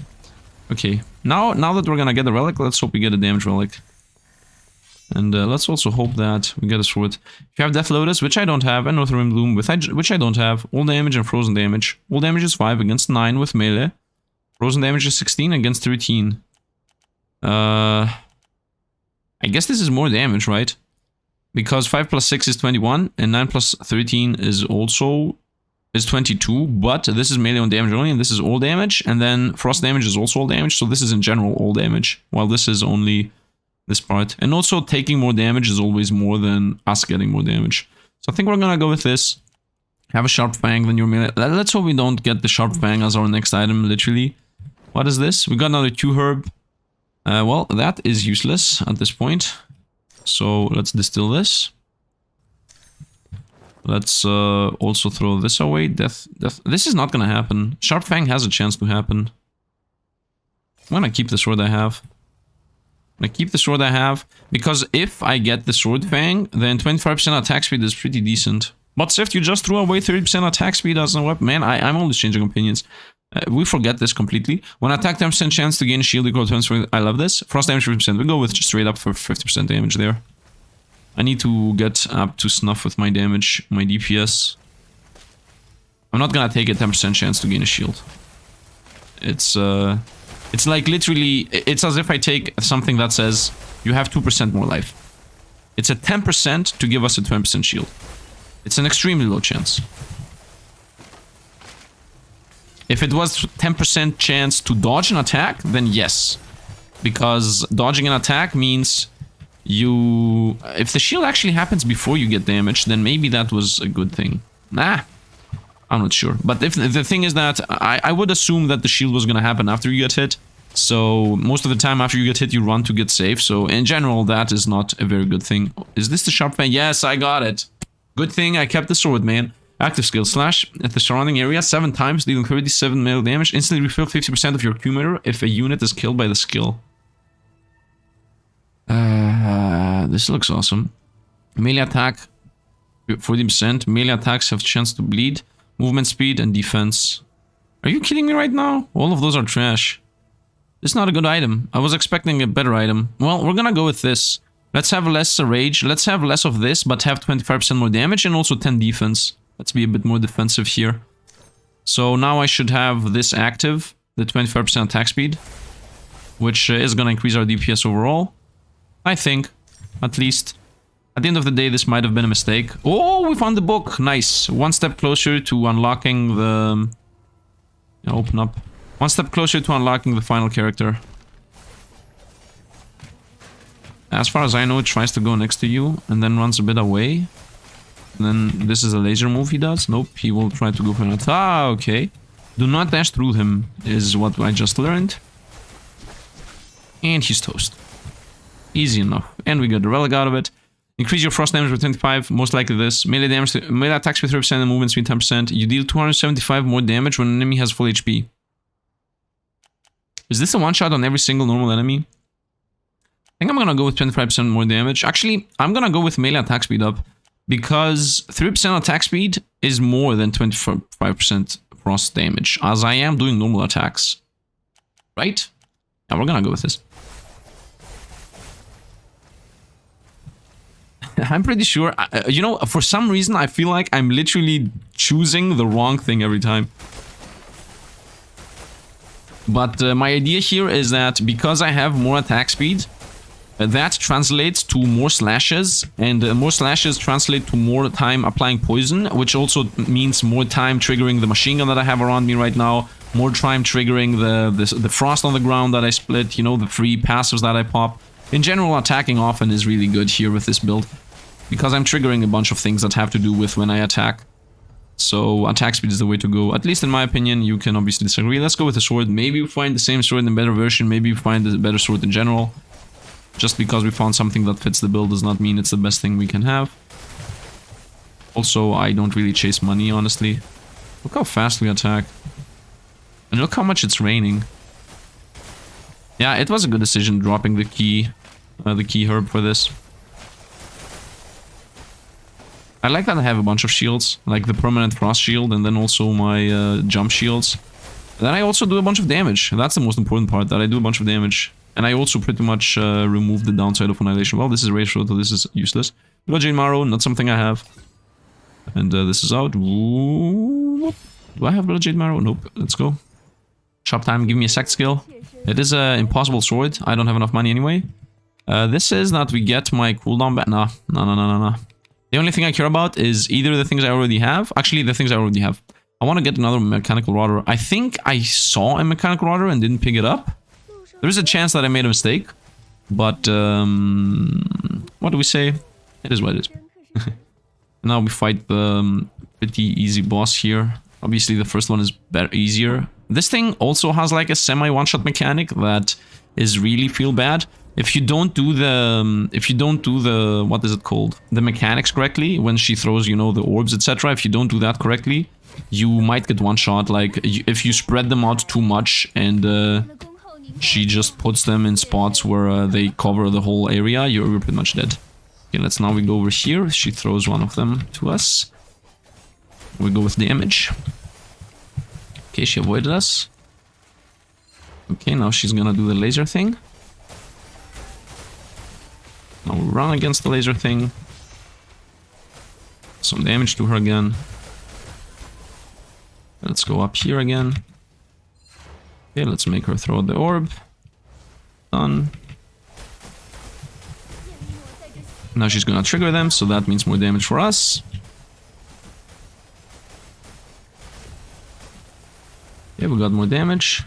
Okay, now that we're gonna get the relic, let's hope we get a damage relic. And let's also hope that we get a sword. If you have Death Lotus, which I don't have, and Northern Bloom, which I don't have, all damage and frozen damage. All damage is 5 against 9 with melee. Frozen damage is 16 against 13. I guess this is more damage, right? Because 5 plus 6 is 21, and 9 plus 13 is also 22, but this is melee on damage only, and this is all damage, and then frost damage is also all damage, so this is in general all damage, while this is only this part. And also taking more damage is always more than us getting more damage. So I think we're gonna go with this. Have a Sharp Fang, then your melee. Let's hope we don't get the Sharp Fang as our next item, literally. What is this? We got another 2 herb. Well, that is useless at this point. So let's distill this. Let's also throw this away. Death. This is not gonna happen. Sharp Fang has a chance to happen. I'm gonna keep the sword I have. I keep the sword I have, because if I get the sword fang, then 25% attack speed is pretty decent. But Sifd, you just threw away 30% attack speed as a weapon. Man, I'm always changing opinions. We forget this completely. When attack 10% chance to gain a shield equal to 20%, I love this. Frost damage 50%, we go with just straight up for 50% damage there. I need to get up to snuff with my damage, my DPS. I'm not gonna take a 10% chance to gain a shield. It's like literally, it's as if I take something that says you have 2% more life. It's a 10% to give us a 20% shield. It's an extremely low chance. If it was 10% chance to dodge an attack, then yes. Because dodging an attack means you... If the shield actually happens before you get damaged, then maybe that was a good thing. Nah. I'm not sure. But if the thing is that I would assume that the shield was going to happen after you get hit. So most of the time after you get hit, you run to get safe. So in general, that is not a very good thing. Is this the sharp fang? Yes, I got it. Good thing I kept the sword, man. Active skill, slash at the surrounding area 7 times, dealing 37 melee damage. Instantly refill 50% of your accumulator if a unit is killed by the skill. This looks awesome. Melee attack 40%. Melee attacks have chance to bleed. Movement speed and defense. Are you kidding me right now? All of those are trash. This is not a good item. I was expecting a better item. Well, we're gonna go with this. Let's have less rage. Let's have less of this, but have 25% more damage and also 10 defense. Let's be a bit more defensive here. So now I should have this active, the 25% attack speed, which is gonna increase our DPS overall. I think, at least. At the end of the day, this might have been a mistake. Oh, we found the book. Nice. One step closer to unlocking the... Yeah, open up. One step closer to unlocking the final character. As far as I know, it tries to go next to you and then runs a bit away. And then this is a laser move he does. Nope, he will try to go for an attack. Ah, okay. Do not dash through him is what I just learned. And he's toast. Easy enough. And we got the relic out of it. Increase your frost damage by 25, most likely this. Melee damage, melee attacks with 3% and movement speed 10%. You deal 275 more damage when an enemy has full HP. Is this a one-shot on every single normal enemy? I think I'm gonna go with 25% more damage. Actually, I'm gonna go with melee attack speed up. Because 3% attack speed is more than 25% frost damage. As I am doing normal attacks. Right? Yeah, we're gonna go with this. I'm pretty sure, you know, for some reason I feel like I'm literally choosing the wrong thing every time. But my idea here is that because I have more attack speed, that translates to more slashes, and more slashes translate to more time applying poison, which also means more time triggering the machine gun that I have around me right now, more time triggering the frost on the ground that I split, you know, the 3 passives that I pop. In general, attacking often is really good here with this build, because I'm triggering a bunch of things that have to do with when I attack. So attack speed is the way to go, at least in my opinion. You can obviously disagree. Let's go with the sword. Maybe we find the same sword in a better version, maybe we find a better sword in general. Just because we found something that fits the build does not mean it's the best thing we can have. Also, I don't really chase money, honestly. Look how fast we attack. And look how much it's raining. Yeah, it was a good decision dropping the key herb for this. I like that I have a bunch of shields, like the permanent frost shield and then also my jump shields. And then I also do a bunch of damage. That's the most important part, that I do a bunch of damage. And I also pretty much remove the downside of Annihilation. Well, this is ratio, so this is useless. Bloodjade Marrow, not something I have. And this is out. Ooh. Do I have Bloodjade Marrow? Nope. Let's go. Shop time, give me a sect skill. It is an impossible sword. I don't have enough money anyway. This is that we get my cooldown back. Nah. The only thing I care about is either the things I already have. Actually, the things I already have. I want to get another mechanical rodder. I think I saw a mechanical rodder and didn't pick it up. There is a chance that I made a mistake, but what do we say? It is what it is. Now we fight the pretty easy boss here. Obviously the first one is easier. This thing also has like a semi one-shot mechanic that is really feel bad. If you don't do the what is it called? The mechanics correctly, when she throws, you know, the orbs, etc. If you don't do that correctly, you might get one shot. Like if you spread them out too much and she just puts them in spots where they cover the whole area, you're pretty much dead. Okay, let's now we go over here. She throws one of them to us. We go with damage. Okay, she avoided us. Okay, now she's gonna do the laser thing. Now we run against the laser thing. Some damage to her again. Let's go up here again. Okay, let's make her throw the orb. Done. Now she's gonna trigger them, so that means more damage for us. Yeah, we got more damage.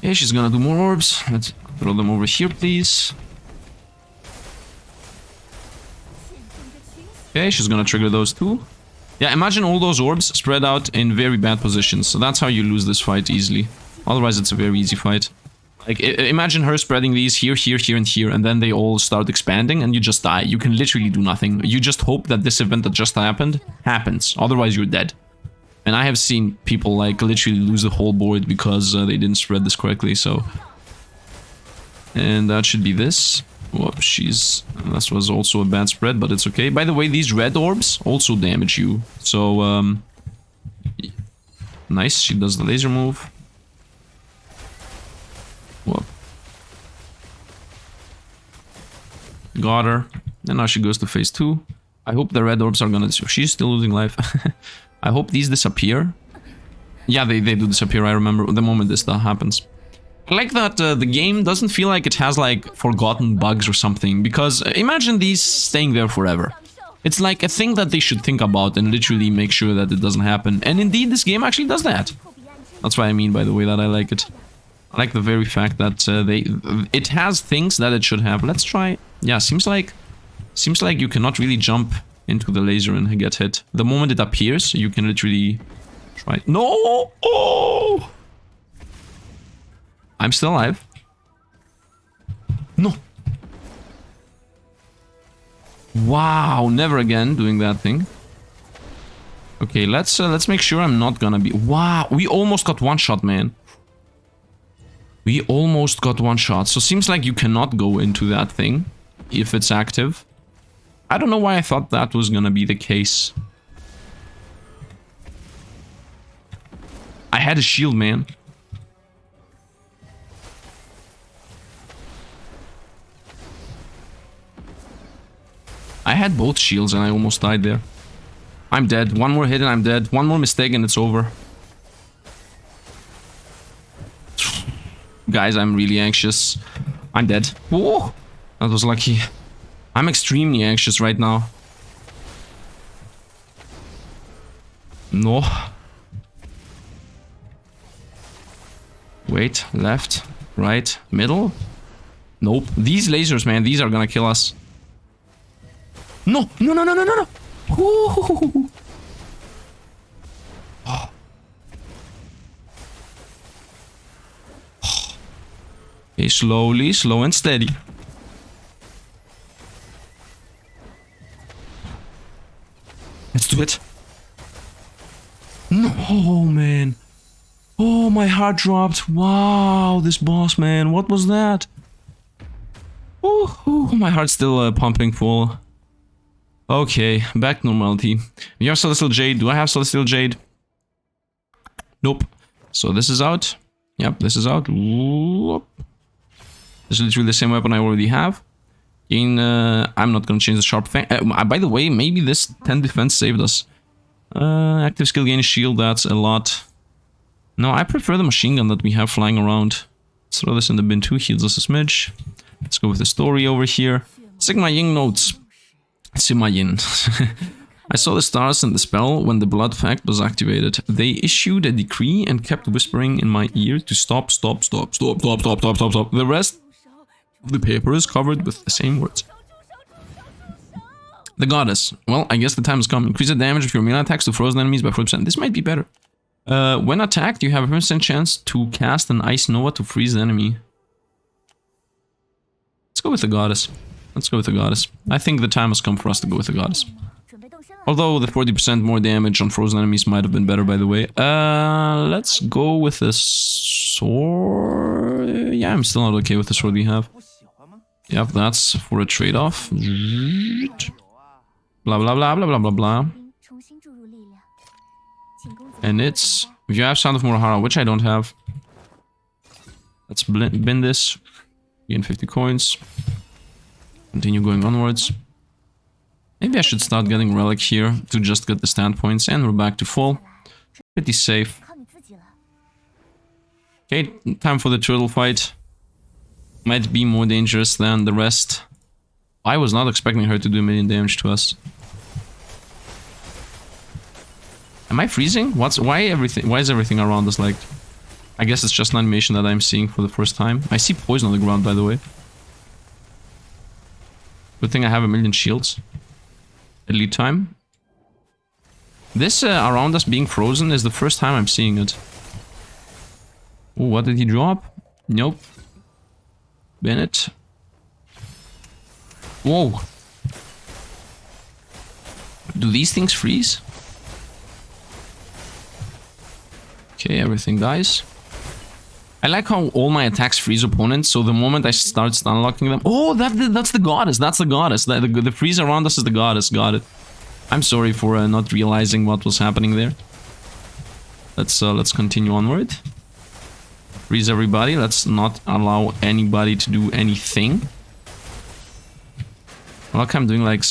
Yeah, she's gonna do more orbs. Let's throw them over here, please. Okay, she's gonna trigger those too. Yeah, imagine all those orbs spread out in very bad positions. So that's how you lose this fight easily. Otherwise, it's a very easy fight. Like, imagine her spreading these here, here, here, and here, and then they all start expanding, and you just die. You can literally do nothing. You just hope that this event that just happened happens. Otherwise, you're dead. And I have seen people, like, literally lose the whole board because they didn't spread this correctly, so... And that should be this. Whoop, this was also a bad spread, but it's okay. By the way, these red orbs also damage you. So, nice, she does the laser move. Whoop. Got her. And now she goes to phase 2. I hope the red orbs are gonna... She's still losing life. I hope these disappear. Yeah, they do disappear, I remember, the moment this stuff happens. I like that the game doesn't feel like it has, like, forgotten bugs or something, because imagine these staying there forever. It's like a thing that they should think about and literally make sure that it doesn't happen. And indeed, this game actually does that. That's what I mean by the way that I like it. I like the very fact that it has things that it should have. Let's try... Yeah, seems like you cannot really jump into the laser and get hit. The moment it appears, you can literally try... No! Oh! I'm still alive. No! Wow, never again doing that thing. Okay, let's make sure I'm not gonna be... Wow, we almost got one shot, man. We almost got one shot. So seems like you cannot go into that thing if it's active. I don't know why I thought that was gonna be the case. I had a shield, man. I had both shields and I almost died there. I'm dead. One more hit and I'm dead. One more mistake and it's over. Guys, I'm really anxious. I'm dead. Whoa! That was lucky. I'm extremely anxious right now. No. Wait, left, right, middle. Nope. These lasers, man, these are gonna kill us. No! No, no, no, no, no, no! Ooh. Oh. Okay, slowly, slow and steady. Let's do it. No, man. Oh, my heart dropped. Wow, this boss, man. What was that? Oh, my heart's still pumping full. Okay, back to normality. We have Celestial Jade. Do I have Celestial Jade? Nope. So this is out. Yep, this is out. Whoop. This is literally the same weapon I already have. I'm not gonna change the Sharp Fang. By the way, maybe this 10 defense saved us. Active skill gain shield, that's a lot. No, I prefer the machine gun that we have flying around. Let's throw this in the bin too, heals us a smidge. Let's go with the story over here. Sigma Ying notes. Sigma Yin. I saw the stars in the spell when the blood fact was activated. They issued a decree and kept whispering in my ear to stop, stop, stop, stop, stop, stop, stop, stop, stop. The rest of the paper is covered with the same words. The goddess. Well, I guess the time has come. Increase the damage of your melee attacks to frozen enemies by 40%. This might be better. When attacked, you have a 100% chance to cast an ice nova to freeze the enemy. Let's go with the goddess. Let's go with the goddess. I think the time has come for us to go with the goddess. Although the 40% more damage on frozen enemies might have been better, by the way. Let's go with the sword. Yeah, I'm still not okay with the sword we have. Yep, that's for a trade-off. Blah, blah, blah, blah, blah, blah, blah. And it's... If you have Sound of Murahara, which I don't have. Let's bin this. Gain 50 coins. Continue going onwards. Maybe I should start getting Relic here to just get the stand points, and we're back to full. Pretty safe. Okay, time for the turtle fight. Might be more dangerous than the rest. I was not expecting her to do a million damage to us. Am I freezing? Why is everything around us like... I guess it's just an animation that I'm seeing for the first time. I see poison on the ground, by the way. Good thing I have a million shields. Lead time. This around us being frozen is the first time I'm seeing it. Oh, what did he drop? Nope. Bennett. Whoa. Do these things freeze? Okay, everything dies. I like how all my attacks freeze opponents, so the moment I start stun locking them... Oh, that's the goddess, that's the goddess. The freeze around us is the goddess, got it. I'm sorry for not realizing what was happening there. Let's continue onward. Freeze everybody, let's not allow anybody to do anything. I like I'm doing like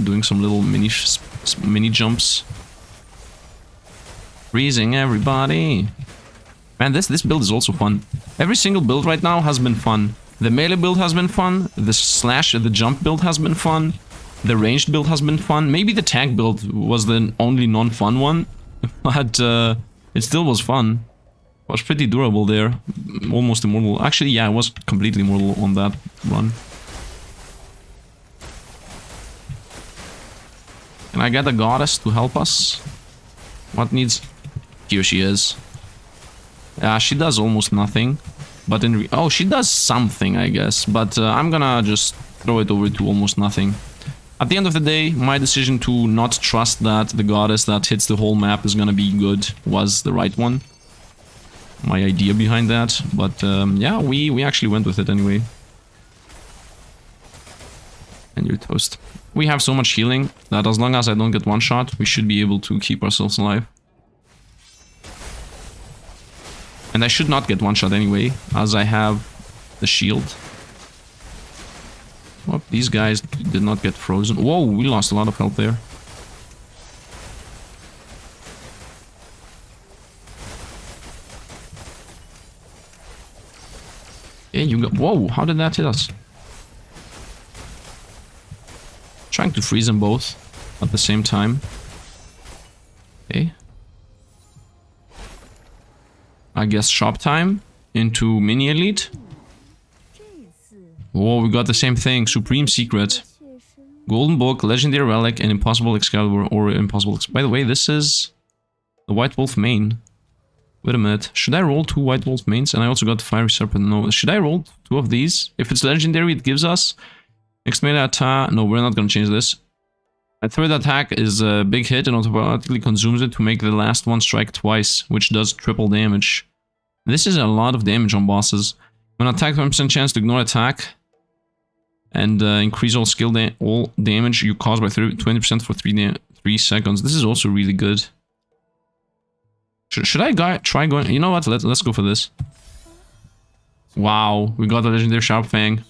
doing some little mini jumps. Freezing everybody. Man, this build is also fun. Every single build right now has been fun. The melee build has been fun. The jump build has been fun. The ranged build has been fun. Maybe the tank build was the only non-fun one. But it still was fun. It was pretty durable there. Almost immortal. Actually, yeah, it was completely immortal on that run. Can I get a goddess to help us? What needs... Here she is. Yeah, she does almost nothing. But oh, she does something, I guess. But I'm gonna just throw it over to almost nothing. At the end of the day, my decision to not trust that the goddess that hits the whole map is gonna be good was the right one. My idea behind that. But yeah, we actually went with it anyway. And you're toast. We have so much healing that as long as I don't get one shot, we should be able to keep ourselves alive. And I should not get one shot anyway, as I have the shield. Oh, these guys did not get frozen. Whoa, we lost a lot of health there. Yeah, you got... Whoa, how did that hit us? Trying to freeze them both at the same time. Okay. I guess shop time into mini elite. Whoa, we got the same thing. Supreme secret. Golden book, legendary relic, and impossible Excalibur or impossible. By the way, this is the White Wolf main. Wait a minute. Should I roll 2 White Wolf mains? And I also got the Fiery Serpent. No, should I roll 2 of these? If it's legendary, it gives us next melee attack. No, we're not gonna change this. My third attack is a big hit and automatically consumes it to make the last one strike twice, which does triple damage. This is a lot of damage on bosses. When attack 20% chance to ignore attack and increase all skill damage you cause by 20% for 3 seconds. This is also really good. Should I try going? You know what? Let's go for this. Wow, we got a legendary Sharp Fang.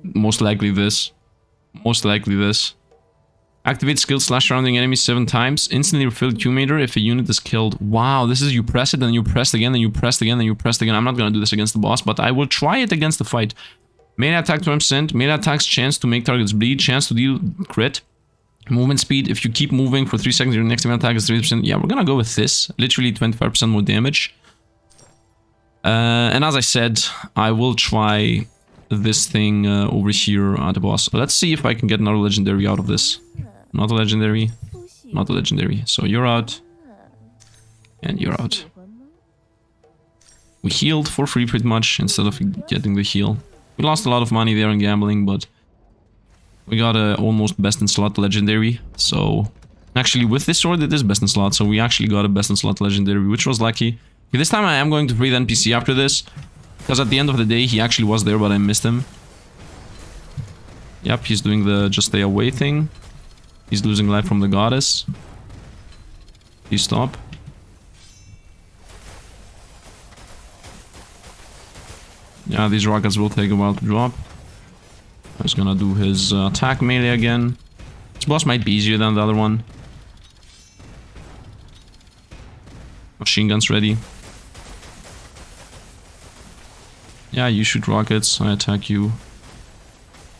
Most likely this. Most likely this. Activate skill slash surrounding enemies 7 times. Instantly refill Q meter if a unit is killed. Wow, this is you press it and you press again and you press again and you press again. I'm not gonna do this against the boss, but I will try it against the fight. Melee attack 20%. Melee attacks chance to make targets bleed. Chance to deal crit. Movement speed. If you keep moving for 3 seconds, your next melee attack is 30%. Yeah, we're gonna go with this. Literally 25% more damage. And as I said, I will try this thing over here at the boss. Let's see if I can get another legendary out of this. Not a legendary. Not a legendary. So you're out. And you're out. We healed for free pretty much instead of getting the heal. We lost a lot of money there in gambling, but we got a almost best in slot legendary. So Actually, with this sword, it is best in slot, so we actually got a best in slot legendary, which was lucky. Okay, this time I am going to free the NPC after this, because at the end of the day, he actually was there, but I missed him. Yep, he's doing the just stay away thing. He's losing life from the goddess. Please stop. Yeah, these rockets will take a while to drop. He's gonna do his attack melee again. This boss might be easier than the other one. Machine guns ready. Yeah, you shoot rockets, I attack you.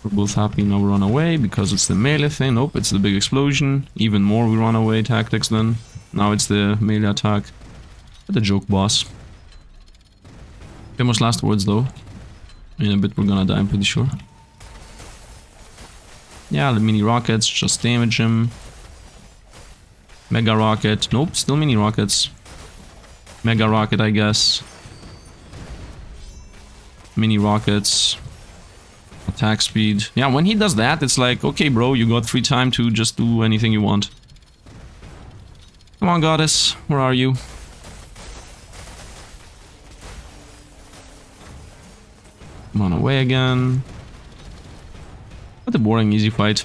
We're both happy, now we run away because it's the melee thing. Nope, it's the big explosion. Even more we run away tactics then. Now it's the melee attack. The joke boss. Famous last words though. In a bit we're gonna die, I'm pretty sure. Yeah, the mini rockets, just damage him. Mega rocket. Nope, still mini rockets. Mega rocket, I guess. Mini rockets. Attack speed. Yeah, when he does that, it's like, okay, bro, you got free time to just do anything you want. Come on, goddess. Where are you? Run away again. What a boring easy fight.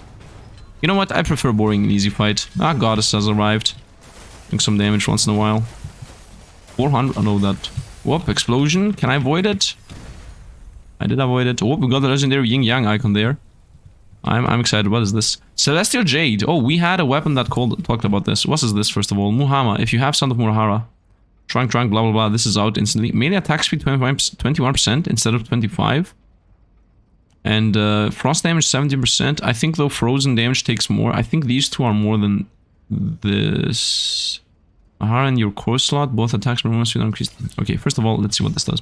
You know what? I prefer boring and easy fight. Ah, goddess has arrived. Doing some damage once in a while. 400. Oh no, that. Whoop, explosion. Can I avoid it? I did avoid it. Oh, we got the legendary yin yang icon there. I'm excited. What is this? Celestial Jade. Oh, we had a weapon that talked about this. What is this, first of all? Muhammad. If you have Son of Murahara. Trunk, blah, blah, blah. This is out instantly. Melee attack speed 21% instead of 25. And frost damage 70%. I think, though, frozen damage takes more. I think these two are more than this. Murahara and your core slot. Both attacks per moment speed are increased. Okay, first of all, let's see what this does.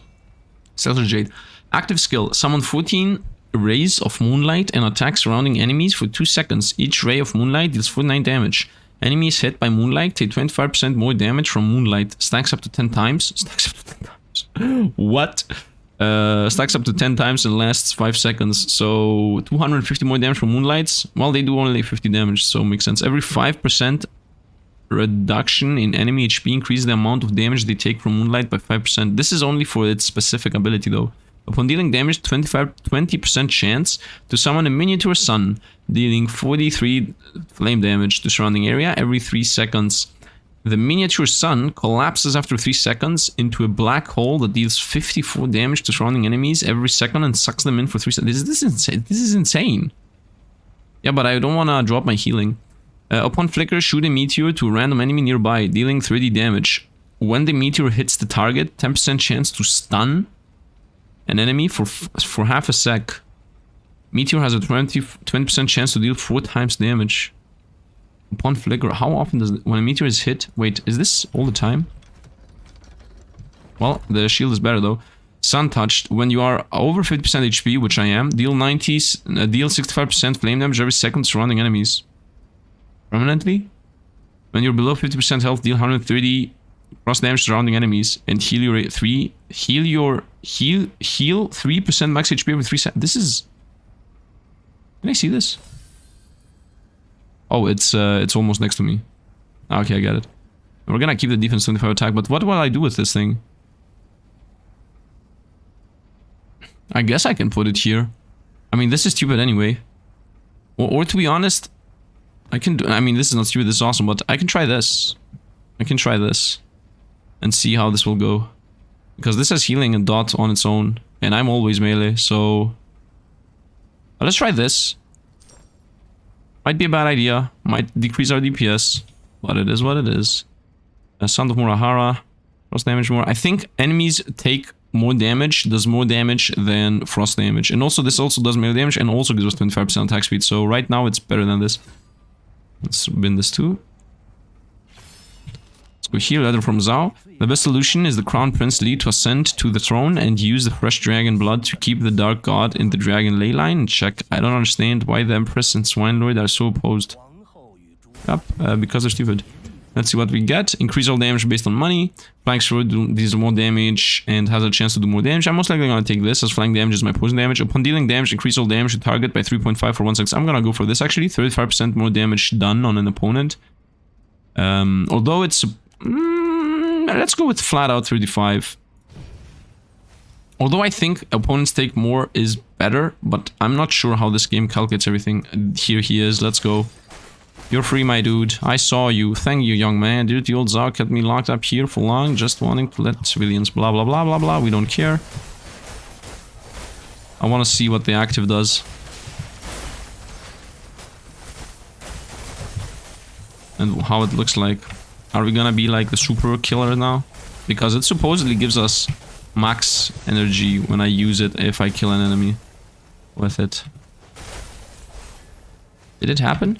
Celestial Jade. Active skill. Summon 14 rays of moonlight and attack surrounding enemies for 2 seconds. Each ray of moonlight deals 49 damage. Enemies hit by moonlight take 25% more damage from moonlight. Stacks up to 10 times. Stacks up to 10 times. What? Stacks up to 10 times and lasts 5 seconds. So 250 more damage from moonlights. Well, they do only 50 damage, so makes sense. Every 5% reduction in enemy HP increases the amount of damage they take from moonlight by 5%. This is only for its specific ability though. Upon dealing damage, 20% chance to summon a miniature sun, dealing 43 flame damage to surrounding area every 3 seconds. The miniature sun collapses after 3 seconds into a black hole that deals 54 damage to surrounding enemies every second and sucks them in for 3 seconds. This is insane. Yeah, but I don't want to drop my healing. Upon flicker, shoot a meteor to a random enemy nearby, dealing 30 damage. When the meteor hits the target, 10% chance to stun an enemy for half a sec. Meteor has a 20% chance to deal 4 times damage. Upon flicker, how often does when a meteor is hit? Wait, is this all the time? Well, the shield is better though. Sun touched. When you are over 50% HP, which I am, deal 65% flame damage every second surrounding enemies. Permanently? When you're below 50% health, deal 130 cross damage surrounding enemies and heal 3% max HP every 3 seconds. This is. Can I see this? Oh, it's almost next to me. Okay, I get it. We're gonna keep the defense 25 attack, but what will I do with this thing? I guess I can put it here. I mean, this is stupid anyway. Or to be honest, I can do. I mean, this is not stupid. This is awesome, but I can try this. I can try this and see how this will go, because this has healing and dot on its own, and I'm always melee. So, but let's try this. Might be a bad idea. Might decrease our DPS, but it is what it is. Son of Murahara, frost damage more. I think enemies take more damage, does more damage than frost damage, and also this also does melee damage and also gives us 25% attack speed. So right now it's better than this. Let's bin this too. Let's go here. Letter from Zhao. The best solution is the Crown Prince Li to ascend to the throne and use the fresh dragon blood to keep the Dark God in the dragon ley line. Check. I don't understand why the Empress and Swine Lord are so opposed. Yep, because they're stupid. Let's see what we get. Increase all damage based on money. Flank Sword deals more damage and has a chance to do more damage. I'm most likely going to take this, as flank damage is my poison damage. Upon dealing damage, increase all damage to target by 3.5 for 1 second. I'm going to go for this actually. 35% more damage done on an opponent. Although it's... let's go with flat out 35. Although I think opponents take more is better, but I'm not sure how this game calculates everything. Here he is, let's go. You're free, my dude. I saw you. Thank you, young man. Dude, the old Zog kept me locked up here for long, just wanting to let civilians blah blah blah blah blah. We don't care. I want to see what the active does. And how it looks like. Are we gonna be like the super killer now? Because it supposedly gives us max energy when I use it if I kill an enemy with it. Did it happen?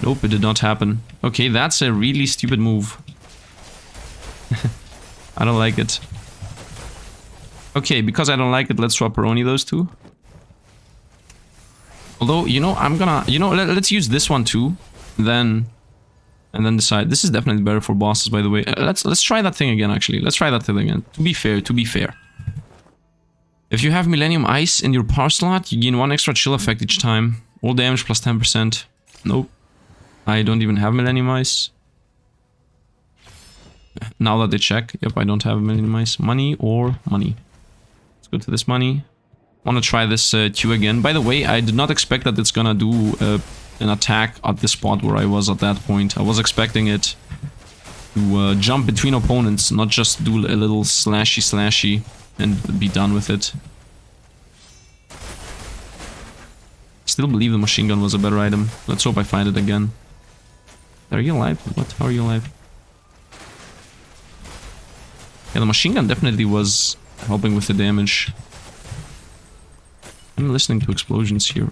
Nope, it did not happen. Okay, that's a really stupid move. I don't like it. Okay, because I don't like it, let's swap-peroni those two. Although, you know, I'm gonna... You know, let's use this one too. And then decide. This is definitely better for bosses, by the way. Let's try that thing again, actually. Let's try that thing again. To be fair. If you have Millennium Ice in your power slot, you gain 1 extra chill effect each time. All damage plus 10%. Nope. I don't even have Millennium Ice. Now that they check. Yep, I don't have Millennium Ice. Money or money. Let's go to this money. Want to try this Q again. By the way, I did not expect that it's gonna do an attack at the spot where I was at that point. I was expecting it to jump between opponents, not just do a little slashy and be done with it. Still believe the machine gun was a better item. Let's hope I find it again. Are you alive? What? How are you alive? Yeah, the machine gun definitely was helping with the damage. I'm listening to explosions here.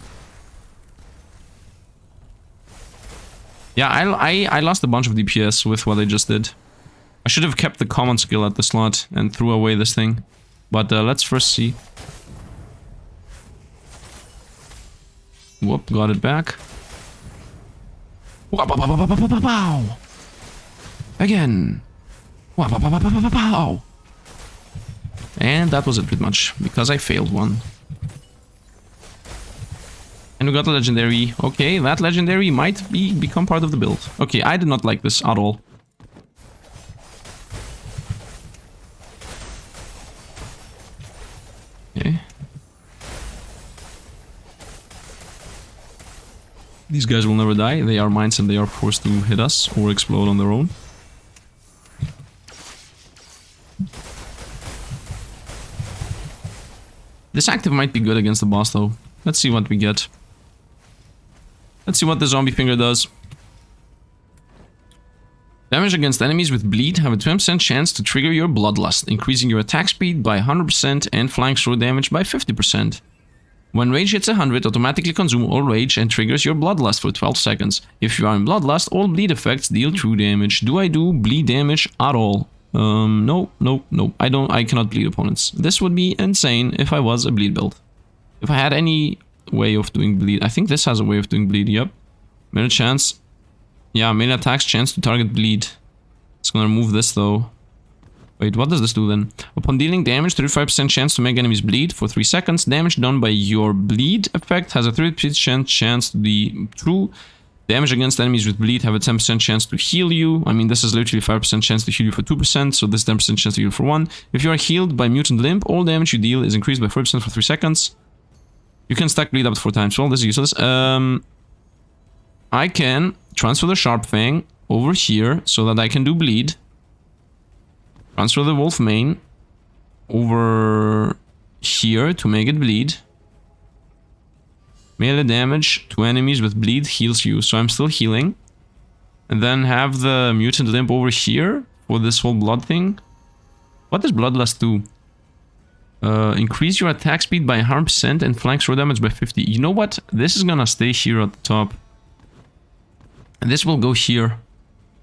Yeah, I lost a bunch of DPS with what I just did. I should have kept the common skill at the slot and threw away this thing. But let's first see. Whoop, got it back. Wow! Again! Wow! And that was it pretty much, because I failed one. And we got a legendary. Okay, that legendary might become part of the build. Okay, I did not like this at all. Okay. These guys will never die. They are mines and they are forced to hit us or explode on their own. This active might be good against the boss though. Let's see what we get. Let's see what the zombie finger does. Damage against enemies with bleed have a 20% chance to trigger your bloodlust, increasing your attack speed by 100% and flying sword damage by 50%. When rage hits 100, automatically consume all rage and triggers your bloodlust for 12 seconds. If you are in bloodlust, all bleed effects deal true damage. Do I do bleed damage at all? No. I cannot bleed opponents. This would be insane if I was a bleed build. If I had any way of doing bleed. I think this has a way of doing bleed, yep. Melee chance. Yeah, melee attacks chance to target bleed. It's gonna remove this though. Wait, what does this do then? Upon dealing damage, 35% chance to make enemies bleed for 3 seconds. Damage done by your bleed effect has a 30% chance to be true. Damage against enemies with bleed have a 10% chance to heal you. I mean, this is literally 5% chance to heal you for 2%, so this 10% chance to heal for 1. If you are healed by mutant limp, all damage you deal is increased by 40% for 3 seconds. You can stack bleed up to 4 times. Well, this is useless. I can transfer the Sharp Fang over here so that I can do bleed. Transfer the Wolf Mane over here to make it bleed. Melee damage to enemies with bleed heals you, so I'm still healing. And then have the Mutant Limp over here for this whole blood thing. What does Bloodlust do? Increase your attack speed by 100% and flank sword damage by 50. You know what? This is gonna stay here at the top. And this will go here.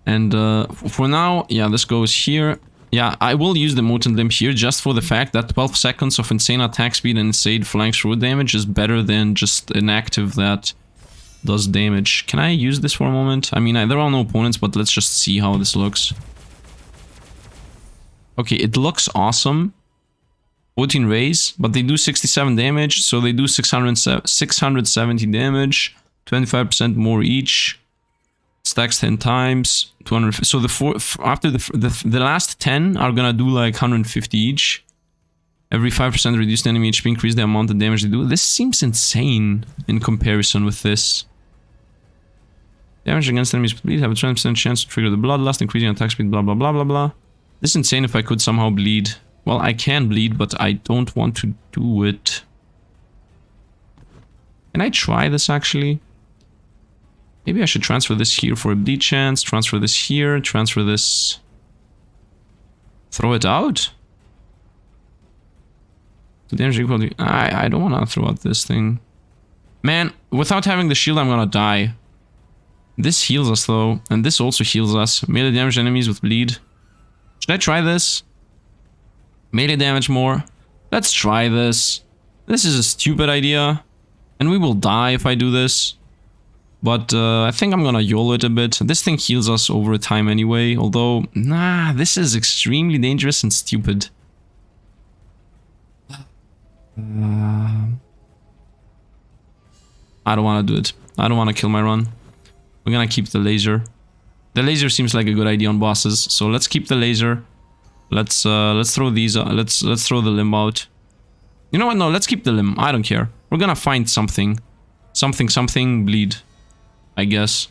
And for now, yeah, this goes here. Yeah, I will use the Mutant Limb here just for the fact that 12 seconds of insane attack speed and insane flank sword damage is better than just an active that does damage. Can I use this for a moment? I mean, there are no opponents, but let's just see how this looks. Okay, it looks awesome. 14 raise, but they do 67 damage, so they do 670 damage. 25% more each. Stacks 10 times. 200. So after the last 10 are gonna do like 150 each. Every 5% reduced enemy HP increase the amount of damage they do. This seems insane in comparison with this. Damage against enemies with bleed have a 20% chance to trigger the bloodlust, increasing attack speed, blah blah blah blah blah. This is insane if I could somehow bleed. Well, I can bleed, but I don't want to do it. Can I try this actually? Maybe I should transfer this here for a bleed chance, transfer this here, transfer this... Throw it out? The damage equal to... I don't want to throw out this thing. Man, without having the shield, I'm gonna die. This heals us though, and this also heals us. Melee damage enemies with bleed. Should I try this? Melee damage more. Let's try this. This is a stupid idea. And we will die if I do this. But I think I'm gonna YOLO it a bit. This thing heals us over time anyway. Although, nah, this is extremely dangerous and stupid. I don't want to do it. I don't want to kill my run. We're gonna keep the laser. The laser seems like a good idea on bosses, so let's keep the laser. Let's throw these. Let's throw the limb out. You know what? No, let's keep the limb. I don't care. We're gonna find something, something bleed. I guess.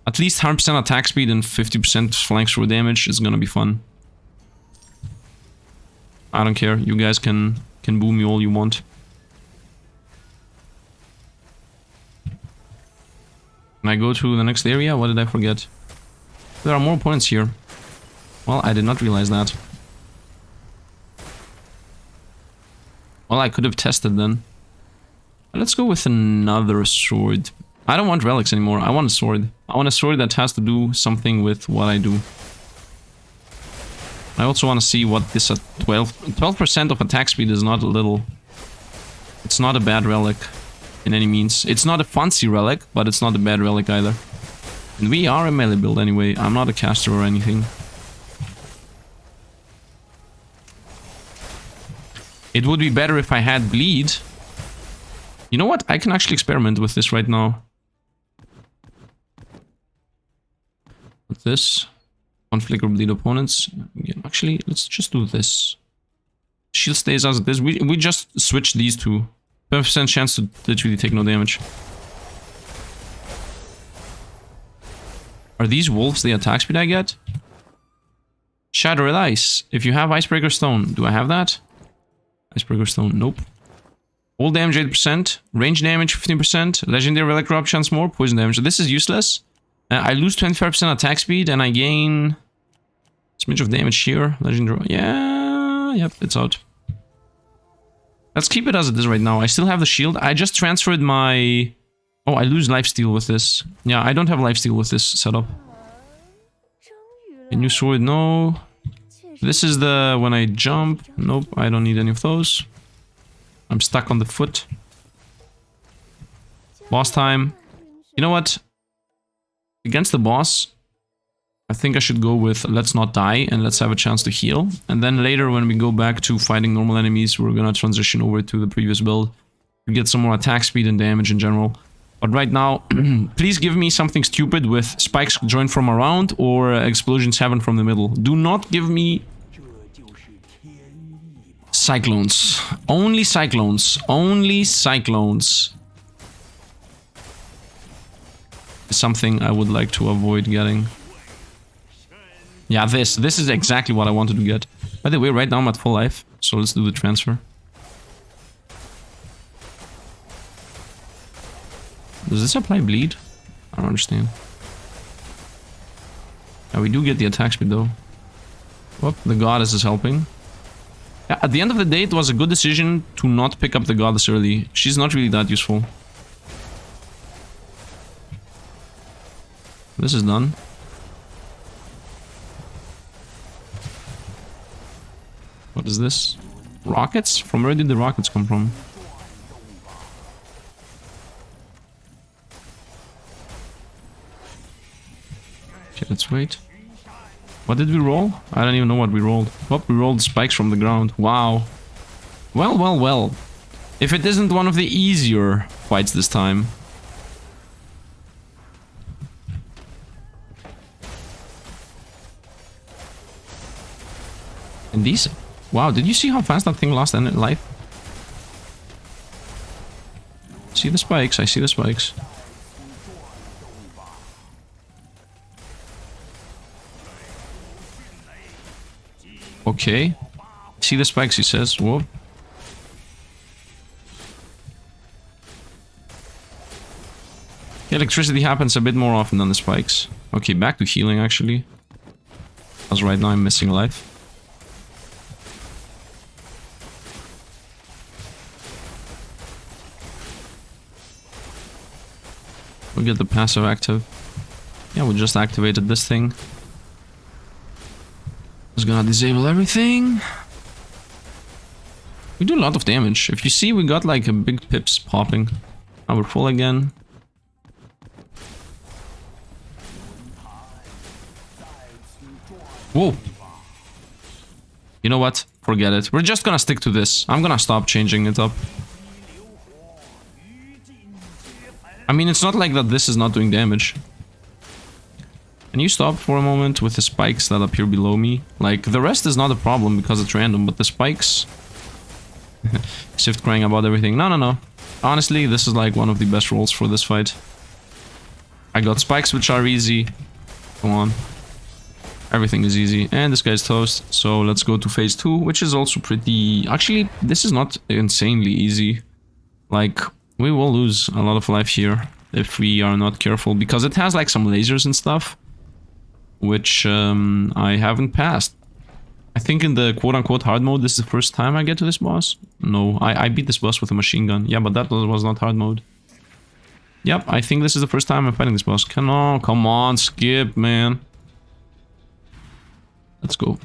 At least 100% attack speed and 50% flank through damage is gonna be fun. I don't care. You guys can boom me all you want. Can I go to the next area? What did I forget? There are more points here. Well, I did not realize that. Well, I could have tested then. Let's go with another sword. I don't want relics anymore. I want a sword. I want a sword that has to do something with what I do. I also want to see what this at 12% of attack speed is not a little... It's not a bad relic. In any means. It's not a fancy relic, but it's not a bad relic either. And we are a melee build anyway. I'm not a caster or anything. It would be better if I had bleed. You know what? I can actually experiment with this right now. With this. One flicker bleed opponents. Again, actually, let's just do this. Shield stays as it is. We just switch these two. 12% chance to literally take no damage. Are these wolves the attack speed I get? Shatter at ice. If you have Icebreaker Stone, do I have that? Icebreaker Stone, nope. All damage 8%, range damage 15%, legendary relic drop chance more, poison damage. This is useless. I lose 25% attack speed and I gain a smidge of damage here. Legendary, yeah, yep, it's out. Let's keep it as it is right now. I still have the shield. I just transferred my... Oh, I lose lifesteal with this. Yeah, I don't have lifesteal with this setup. A new sword, no. This is the... when I jump. Nope, I don't need any of those. I'm stuck on the foot. Boss time. You know what? Against the boss, I think I should go with let's not die and let's have a chance to heal. And then later when we go back to fighting normal enemies, we're gonna transition over to the previous build. To get some more attack speed and damage in general. But right now, please give me something stupid with spikes joined from around or explosions happen from the middle. Do not give me... cyclones. Only cyclones. Only cyclones. Something I would like to avoid getting. Yeah, this is exactly what I wanted to get. By the way, right now I'm at full life, so let's do the transfer. Does this apply bleed? I don't understand. Yeah, we do get the attack speed though. Whoop, the goddess is helping. Yeah, at the end of the day, it was a good decision to not pick up the goddess early. She's not really that useful. This is done. What is this? Rockets? From where did the rockets come from? Okay, let's wait. What did we roll? I don't even know what we rolled. Oh, we rolled spikes from the ground. Wow. Well, well, well. If it isn't one of the easier fights this time. And these... Wow, did you see how fast that thing lost life? See the spikes, I see the spikes. Okay. See the spikes, he says. Whoa. Electricity happens a bit more often than the spikes. Okay, back to healing actually. Because right now I'm missing life. We'll get the passive active. Yeah, we just activated this thing. Just gonna disable everything. We do a lot of damage. If you see, we got like a big pips popping. Now we're full again. Whoa. You know what? Forget it. We're just gonna stick to this. I'm gonna stop changing it up. I mean, it's not like that this is not doing damage. Can you stop for a moment with the spikes that appear below me? Like, the rest is not a problem because it's random, but the spikes... Sifd crying about everything. No, no, no. Honestly, this is like one of the best rolls for this fight. I got spikes which are easy. Come on. Everything is easy. And this guy's toast. So let's go to phase 2, which is also pretty... Actually, this is not insanely easy. Like... We will lose a lot of life here if we are not careful, because it has like some lasers and stuff, which I haven't passed. I think in the quote-unquote hard mode, this is the first time I get to this boss. No, I beat this boss with a machine gun. Yeah, but that was not hard mode. Yep, I think this is the first time I'm fighting this boss. Come on, skip, man. Let's go.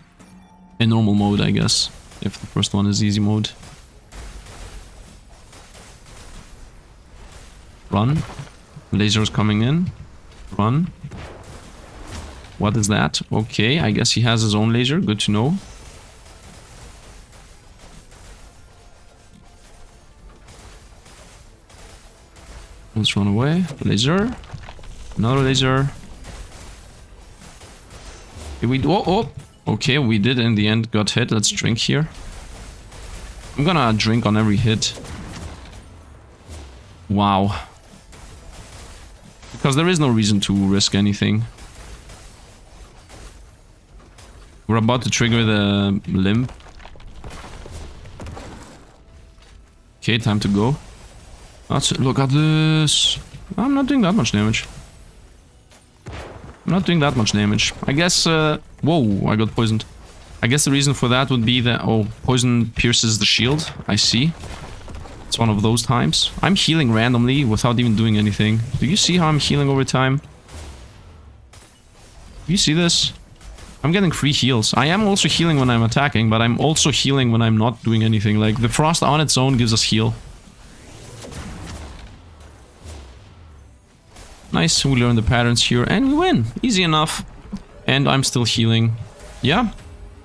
In normal mode, I guess, if the first one is easy mode. Run. Lasers coming in. Run. What is that? Okay, I guess he has his own laser. Good to know. Let's run away. Laser. Another laser. Did we... Oh! Okay, we did in the end got hit. Let's drink here. I'm gonna drink on every hit. Wow. Because there is no reason to risk anything. We're about to trigger the limb. Okay, time to go. Look at this. I'm not doing that much damage. I'm not doing that much damage. I guess... whoa, I got poisoned. I guess the reason for that would be that... Oh, poison pierces the shield. I see. It's one of those times. I'm healing randomly without even doing anything. Do you see how I'm healing over time? Do you see this? I'm getting free heals. I am also healing when I'm attacking, but I'm also healing when I'm not doing anything. Like, the frost on its own gives us heal. Nice, we learn the patterns here, and we win! Easy enough. And I'm still healing. Yeah.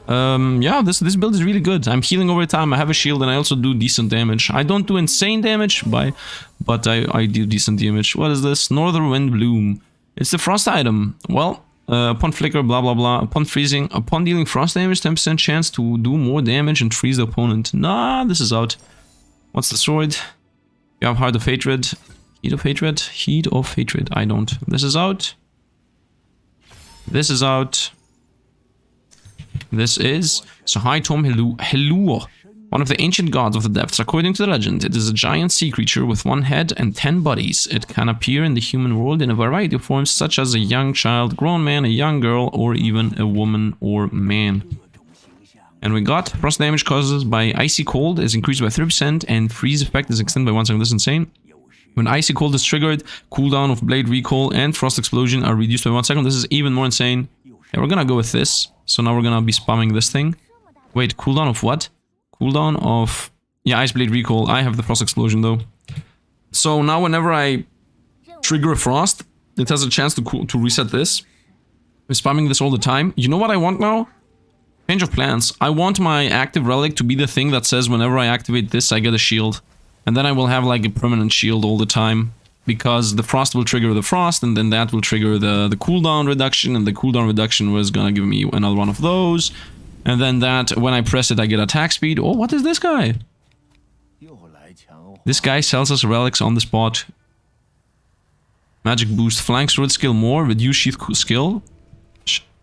Yeah, this build is really good. I'm healing over time, I have a shield, and I also do decent damage. I don't do insane damage, but I do decent damage. What is this? Northern Wind Bloom. It's the frost item. Well, upon flicker, blah blah blah. Upon freezing, upon dealing frost damage, 10% chance to do more damage and freeze the opponent. Nah, this is out. What's the sword? You have Heart of Hatred. Heat of Hatred? Heat of Hatred. I don't. This is out. This is out. This is Sahai Tom Xieroeh, one of the ancient gods of the depths. According to the legend, it is a giant sea creature with 1 head and 10 bodies. It can appear in the human world in a variety of forms, such as a young child, grown man, a young girl, or even a woman or man. And we got frost damage causes by icy cold is increased by 3%, and freeze effect is extended by 1 second. This is insane. When icy cold is triggered, cooldown of blade recall and frost explosion are reduced by 1 second. This is even more insane. Yeah, we're gonna go with this. So now we're gonna be spamming this thing. Wait, cooldown of what? Cooldown of... Yeah, Ice Blade Recall. I have the Frost Explosion though. So now whenever I trigger a Frost, it has a chance to reset this. I'm spamming this all the time. You know what I want now? Change of plans. I want my active relic to be the thing that says whenever I activate this, I get a shield. And then I will have like a permanent shield all the time. Because the frost will trigger the frost, and then that will trigger the cooldown reduction, and the cooldown reduction was gonna give me another one of those. And then that, when I press it, I get attack speed. Oh, what is this guy? This guy sells us relics on the spot. Magic boost, flank sword skill more, reduce sheath skill.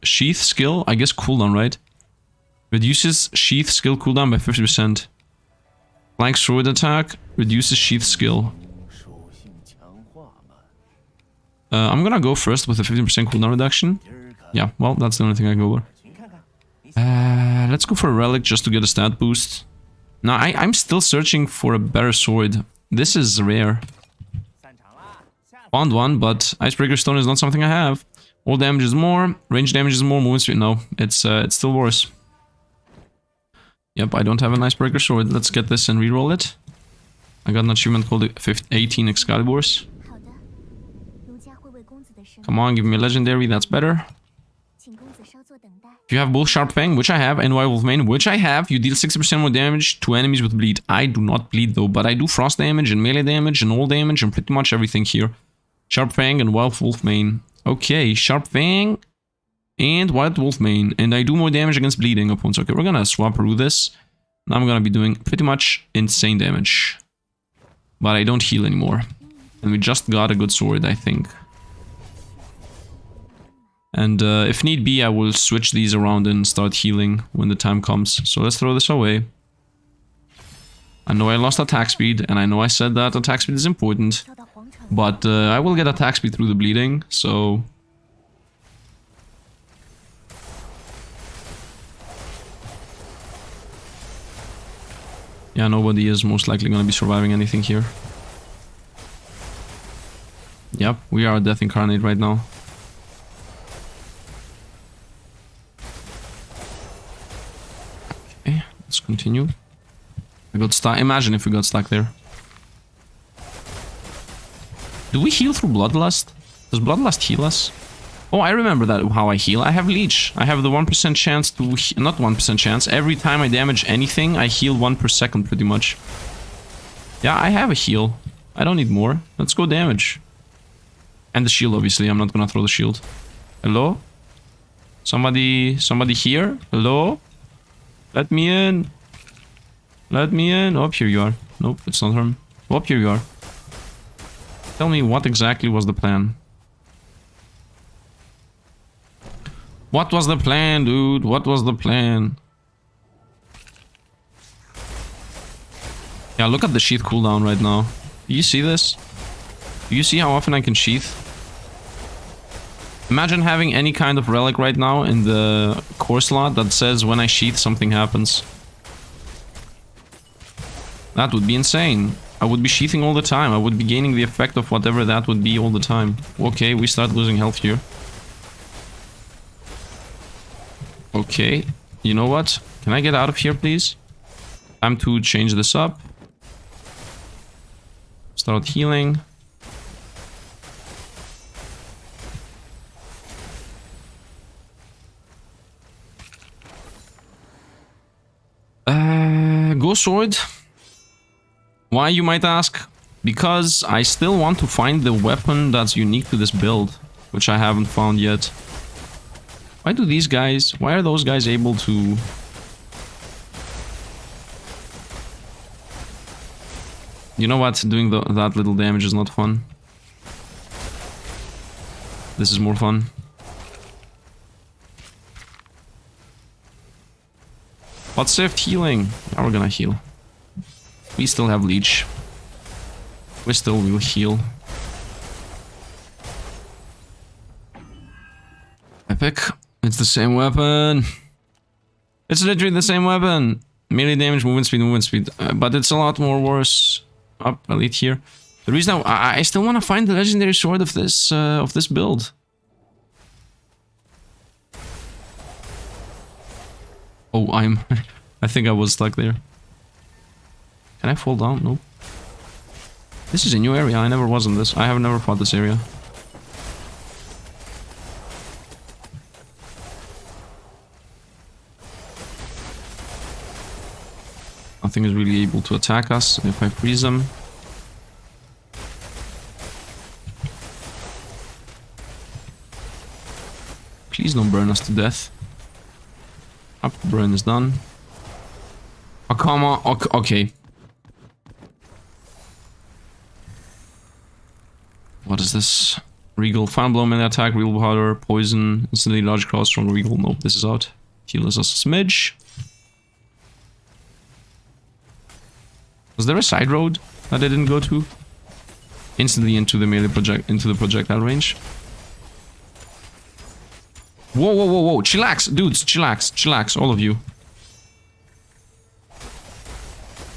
Sheath skill, I guess cooldown, right? Reduces sheath skill cooldown by 50%. Flank sword attack, reduces sheath skill. I'm gonna go first with a 15% cooldown reduction. Yeah, well, that's the only thing I go over. Let's go for a relic just to get a stat boost. Now, I'm still searching for a better sword. This is rare. Found one, but Icebreaker Stone is not something I have. All damage is more, range damage is more, movement speed. No, it's still worse. Yep, I don't have an Icebreaker sword. Let's get this and reroll it. I got an achievement called 18 Excaliburs. Come on, give me a legendary, that's better. If you have Bull Sharp Fang, which I have, and Wild Wolfmane, which I have, you deal 60% more damage to enemies with bleed. I do not bleed though, but I do frost damage and melee damage and all damage and pretty much everything here. Sharp Fang and Wild Wolfmane. Okay, Sharp Fang and Wild Wolfmane. And I do more damage against bleeding opponents. Okay, we're gonna swap through this. Now I'm gonna be doing pretty much insane damage. But I don't heal anymore. And we just got a good sword, I think. And if need be, I will switch these around and start healing when the time comes. So let's throw this away. I know I lost attack speed, and I know I said that attack speed is important. But I will get attack speed through the bleeding, so... Yeah, nobody is most likely going to be surviving anything here. Yep, we are a Death Incarnate right now. Okay, let's continue. I got stuck. Imagine if we got stuck there. Do we heal through Bloodlust? Does Bloodlust heal us? Oh, I remember that how I heal. I have Leech. I have the 1% chance to... Not 1% chance. Every time I damage anything, I heal 1 per second pretty much. Yeah, I have a heal. I don't need more. Let's go damage. And the shield, obviously. I'm not gonna throw the shield. Hello? Somebody here? Hello? Let me in. Let me in. Oh, here you are. Nope, it's not him. Oh, here you are. Tell me what exactly was the plan. What was the plan, dude? What was the plan? Yeah, look at the sheath cooldown right now. Do you see this? Do you see how often I can sheath? Imagine having any kind of relic right now in the core slot that says when I sheath something happens. That would be insane. I would be sheathing all the time. I would be gaining the effect of whatever that would be all the time. Okay, we start losing health here. Okay, you know what? Can I get out of here, please? Time to change this up. Start healing. Go sword. Why, you might ask? Because I still want to find the weapon that's unique to this build, which I haven't found yet. Why do these guys... Why are those guys able to... You know what? Doing that little damage is not fun. This is more fun. But Sifd healing. Now we're gonna heal. We still have Leech. We still will heal. Epic. It's the same weapon. It's literally the same weapon. Melee damage, movement speed. But it's a lot more worse. Up, elite here. The reason I still want to find the legendary sword of this build. Oh, I think I was stuck there. Can I fall down? Nope. This is a new area. I never was in this. I have never fought this area. nothing is really able to attack us if I freeze them. Please don't burn us to death. Up, burn is done. Oh, come on. Okay. What is this? Regal, final blow, melee attack, regal powder, poison, instantly large cross, strong regal. Nope, this is out. Heal us a smidge. Was there a side road that I didn't go to? Instantly into the melee projectile range. Whoa, whoa, whoa, whoa. Chillax, dudes, chillax, all of you.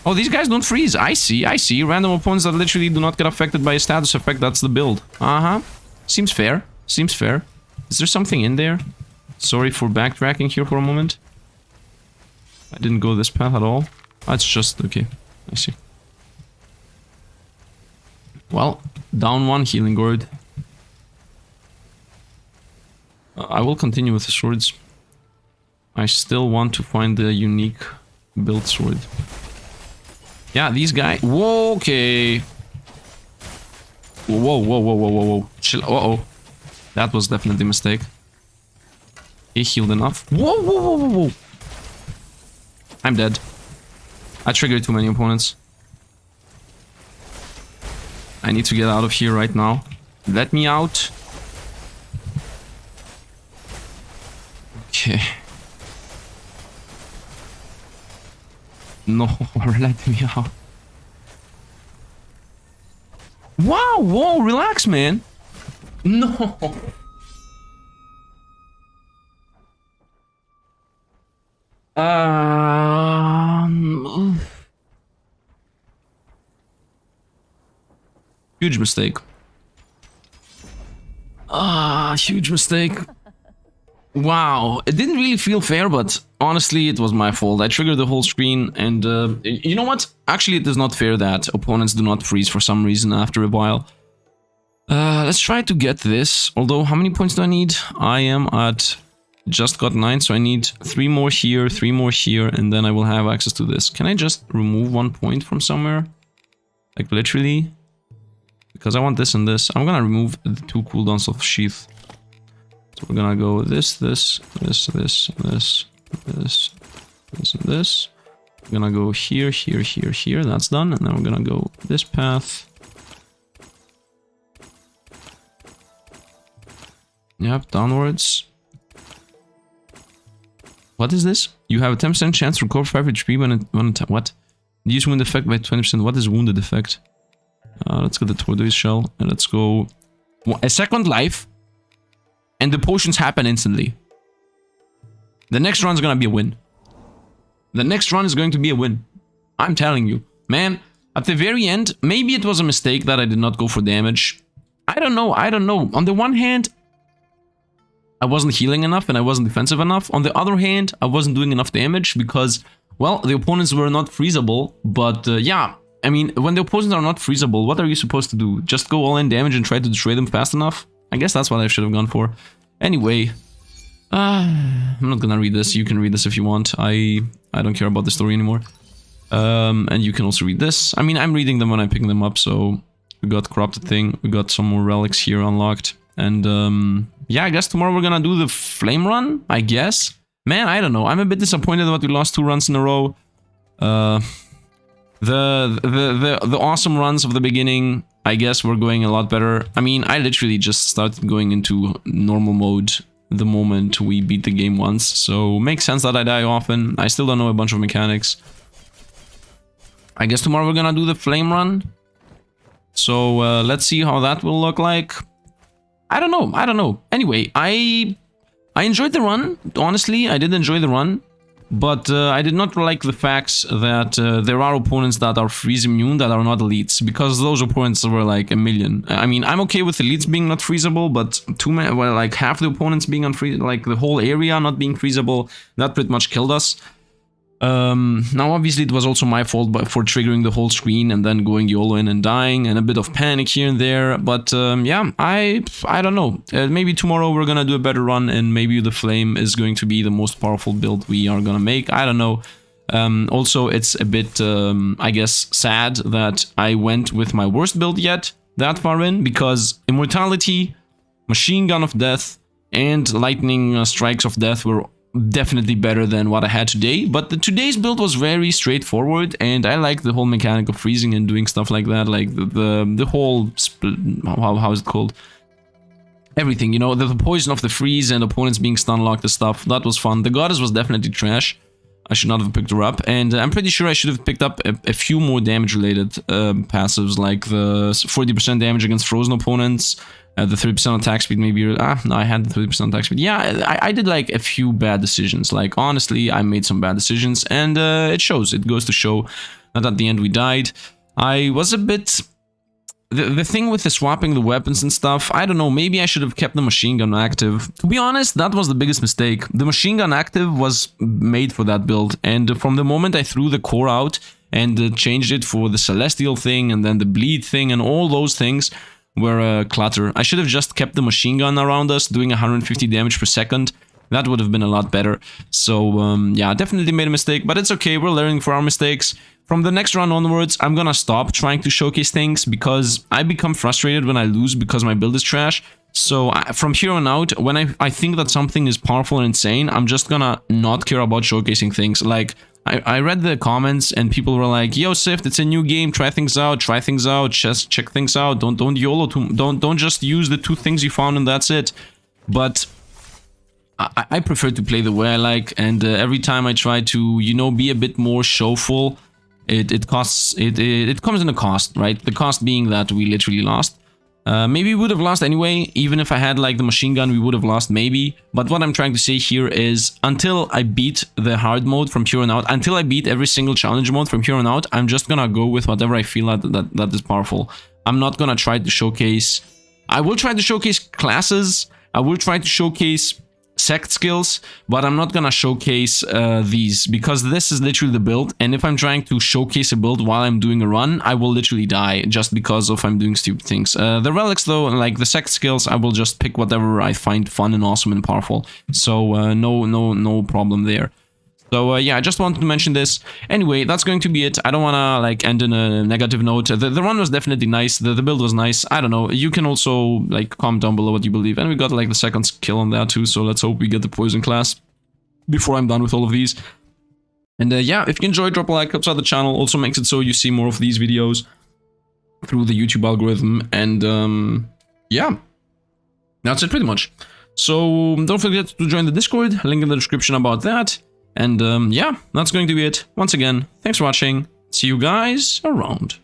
Oh, these guys don't freeze. I see. Random opponents that literally do not get affected by a status effect. That's the build. Seems fair. Is there something in there? Sorry for backtracking here for a moment. I didn't go this path at all. It's just... okay. I see. Well, down one healing gourd. I will continue with the swords. I still want to find the unique build sword. Yeah, these guys... whoa, okay. Whoa. Chill. Uh-oh. That was definitely a mistake. He healed enough. Whoa. I'm dead. I triggered too many opponents. I need to get out of here right now. Let me out. Okay. No, let me out. Wow, whoa, relax, man. No. Huge mistake. Huge mistake. Wow, it didn't really feel fair, but honestly, it was my fault. I triggered the whole screen, and you know what? Actually, it is not fair that opponents do not freeze for some reason after a while. Let's try to get this. Although, how many points do I need? I am at... just got 9, so I need 3 more here, 3 more here, and then I will have access to this. Can I just remove 1 point from somewhere? Like, literally? Because I want this and this. I'm gonna remove the 2 cooldowns of Sheath. So we're gonna go this, and this. We're gonna go here, that's done. And then we're gonna go this path. Yep, downwards. What is this? You have a 10% chance to recover 5 HP when what? Use wound effect by 20%. What is wounded effect? Let's get the tortoise shell and let's go a second life. And the potions happen instantly. The next run is gonna be a win. The next run is going to be a win. I'm telling you. Man, at the very end, maybe it was a mistake that I did not go for damage. I don't know. On the one hand, I wasn't healing enough and I wasn't defensive enough. On the other hand, I wasn't doing enough damage because, well, the opponents were not freezable. But yeah, I mean, when the opponents are not freezable, what are you supposed to do? Just go all in damage and try to destroy them fast enough? I guess that's what I should have gone for. Anyway, I'm not gonna read this. You can read this if you want. I don't care about the story anymore. And you can also read this. I mean, I'm reading them when I'm picking them up. So we got corrupted thing. We got some more relics here unlocked. And yeah, I guess tomorrow we're gonna do the flame run, I guess. Man, I don't know. I'm a bit disappointed that we lost 2 runs in a row. The awesome runs of the beginning, I guess, were going a lot better. I mean, I literally just started going into normal mode the moment we beat the game once. So makes sense that I die often. I still don't know a bunch of mechanics. I guess tomorrow we're gonna do the flame run. So let's see how that will look like. I don't know. Anyway, I enjoyed the run. Honestly, I did enjoy the run. But I did not like the fact that there are opponents that are freeze immune that are not elites. Because those opponents were like a million. I mean, I'm okay with elites being not freezable. But well, like half the opponents being unfreezable, like the whole area not being freezable, that pretty much killed us. Now obviously it was also my fault for triggering the whole screen and then going YOLO in and dying and a bit of panic here and there, but yeah, I don't know, maybe tomorrow we're gonna do a better run and maybe the flame is going to be the most powerful build we are gonna make. I don't know. Also, it's a bit, I guess, sad that I went with my worst build yet that far in, because Immortality, Machine Gun of Death, and Lightning Strikes of Death were definitely better than what I had today. But today's build was very straightforward, and I like the whole mechanic of freezing and doing stuff like that, like the whole, how is it called? Everything, you know, the poison of the freeze and opponents being stun locked, the stuff, that was fun. The goddess was definitely trash. I should not have picked her up, and I'm pretty sure I should have picked up a few more damage-related passives, like the 40% damage against frozen opponents, the 30% attack speed, maybe. No, I had the 30% attack speed. Yeah, I did like a few bad decisions. Like, honestly, I made some bad decisions, and it shows. It goes to show that at the end we died. I was a bit... The thing with the swapping the weapons and stuff, I don't know, maybe I should have kept the machine gun active. To be honest, that was the biggest mistake. The machine gun active was made for that build, and from the moment I threw the core out and changed it for the celestial thing and then the bleed thing and all those things were clutter. I should have just kept the machine gun around us doing 150 damage per second. That would have been a lot better. So, yeah, definitely made a mistake, but it's okay, we're learning from our mistakes. From the next run onwards, I'm gonna stop trying to showcase things because I become frustrated when I lose because my build is trash. So from here on out, when I think that something is powerful and insane, I'm just gonna not care about showcasing things. Like, I read the comments and people were like, yo, Sifd, it's a new game, try things out, just check things out, don't YOLO, don't just use the 2 things you found and that's it. But I prefer to play the way I like, and every time I try to, you know, be a bit more showful, it comes in a cost, right? The cost being that we literally lost. Maybe we would have lost anyway, even if I had like the machine gun, we would have lost maybe. But what I'm trying to say here is, until I beat the hard mode from here on out, until I beat every single challenge mode from here on out, I'm just gonna go with whatever I feel that is powerful. I'm not gonna try to showcase... I will try to showcase classes, I will try to showcase sect skills, but I'm not gonna showcase these, because this is literally the build, and if I'm trying to showcase a build while I'm doing a run, I will literally die just because of I'm doing stupid things. The relics though, like the sect skills, I will just pick whatever I find fun and awesome and powerful, so no problem there. So yeah, I just wanted to mention this. Anyway, that's going to be it. I don't want to like end in a negative note. The run was definitely nice. The build was nice. I don't know. You can also like comment down below what you believe. And we got like the second kill on that too. So let's hope we get the poison class before I'm done with all of these. And yeah, if you enjoyed, drop a like, helps out the channel. Also makes it so you see more of these videos through the YouTube algorithm. And yeah, that's it pretty much. So don't forget to join the Discord. Link in the description about that. And yeah, that's going to be it. Once again, thanks for watching. See you guys around.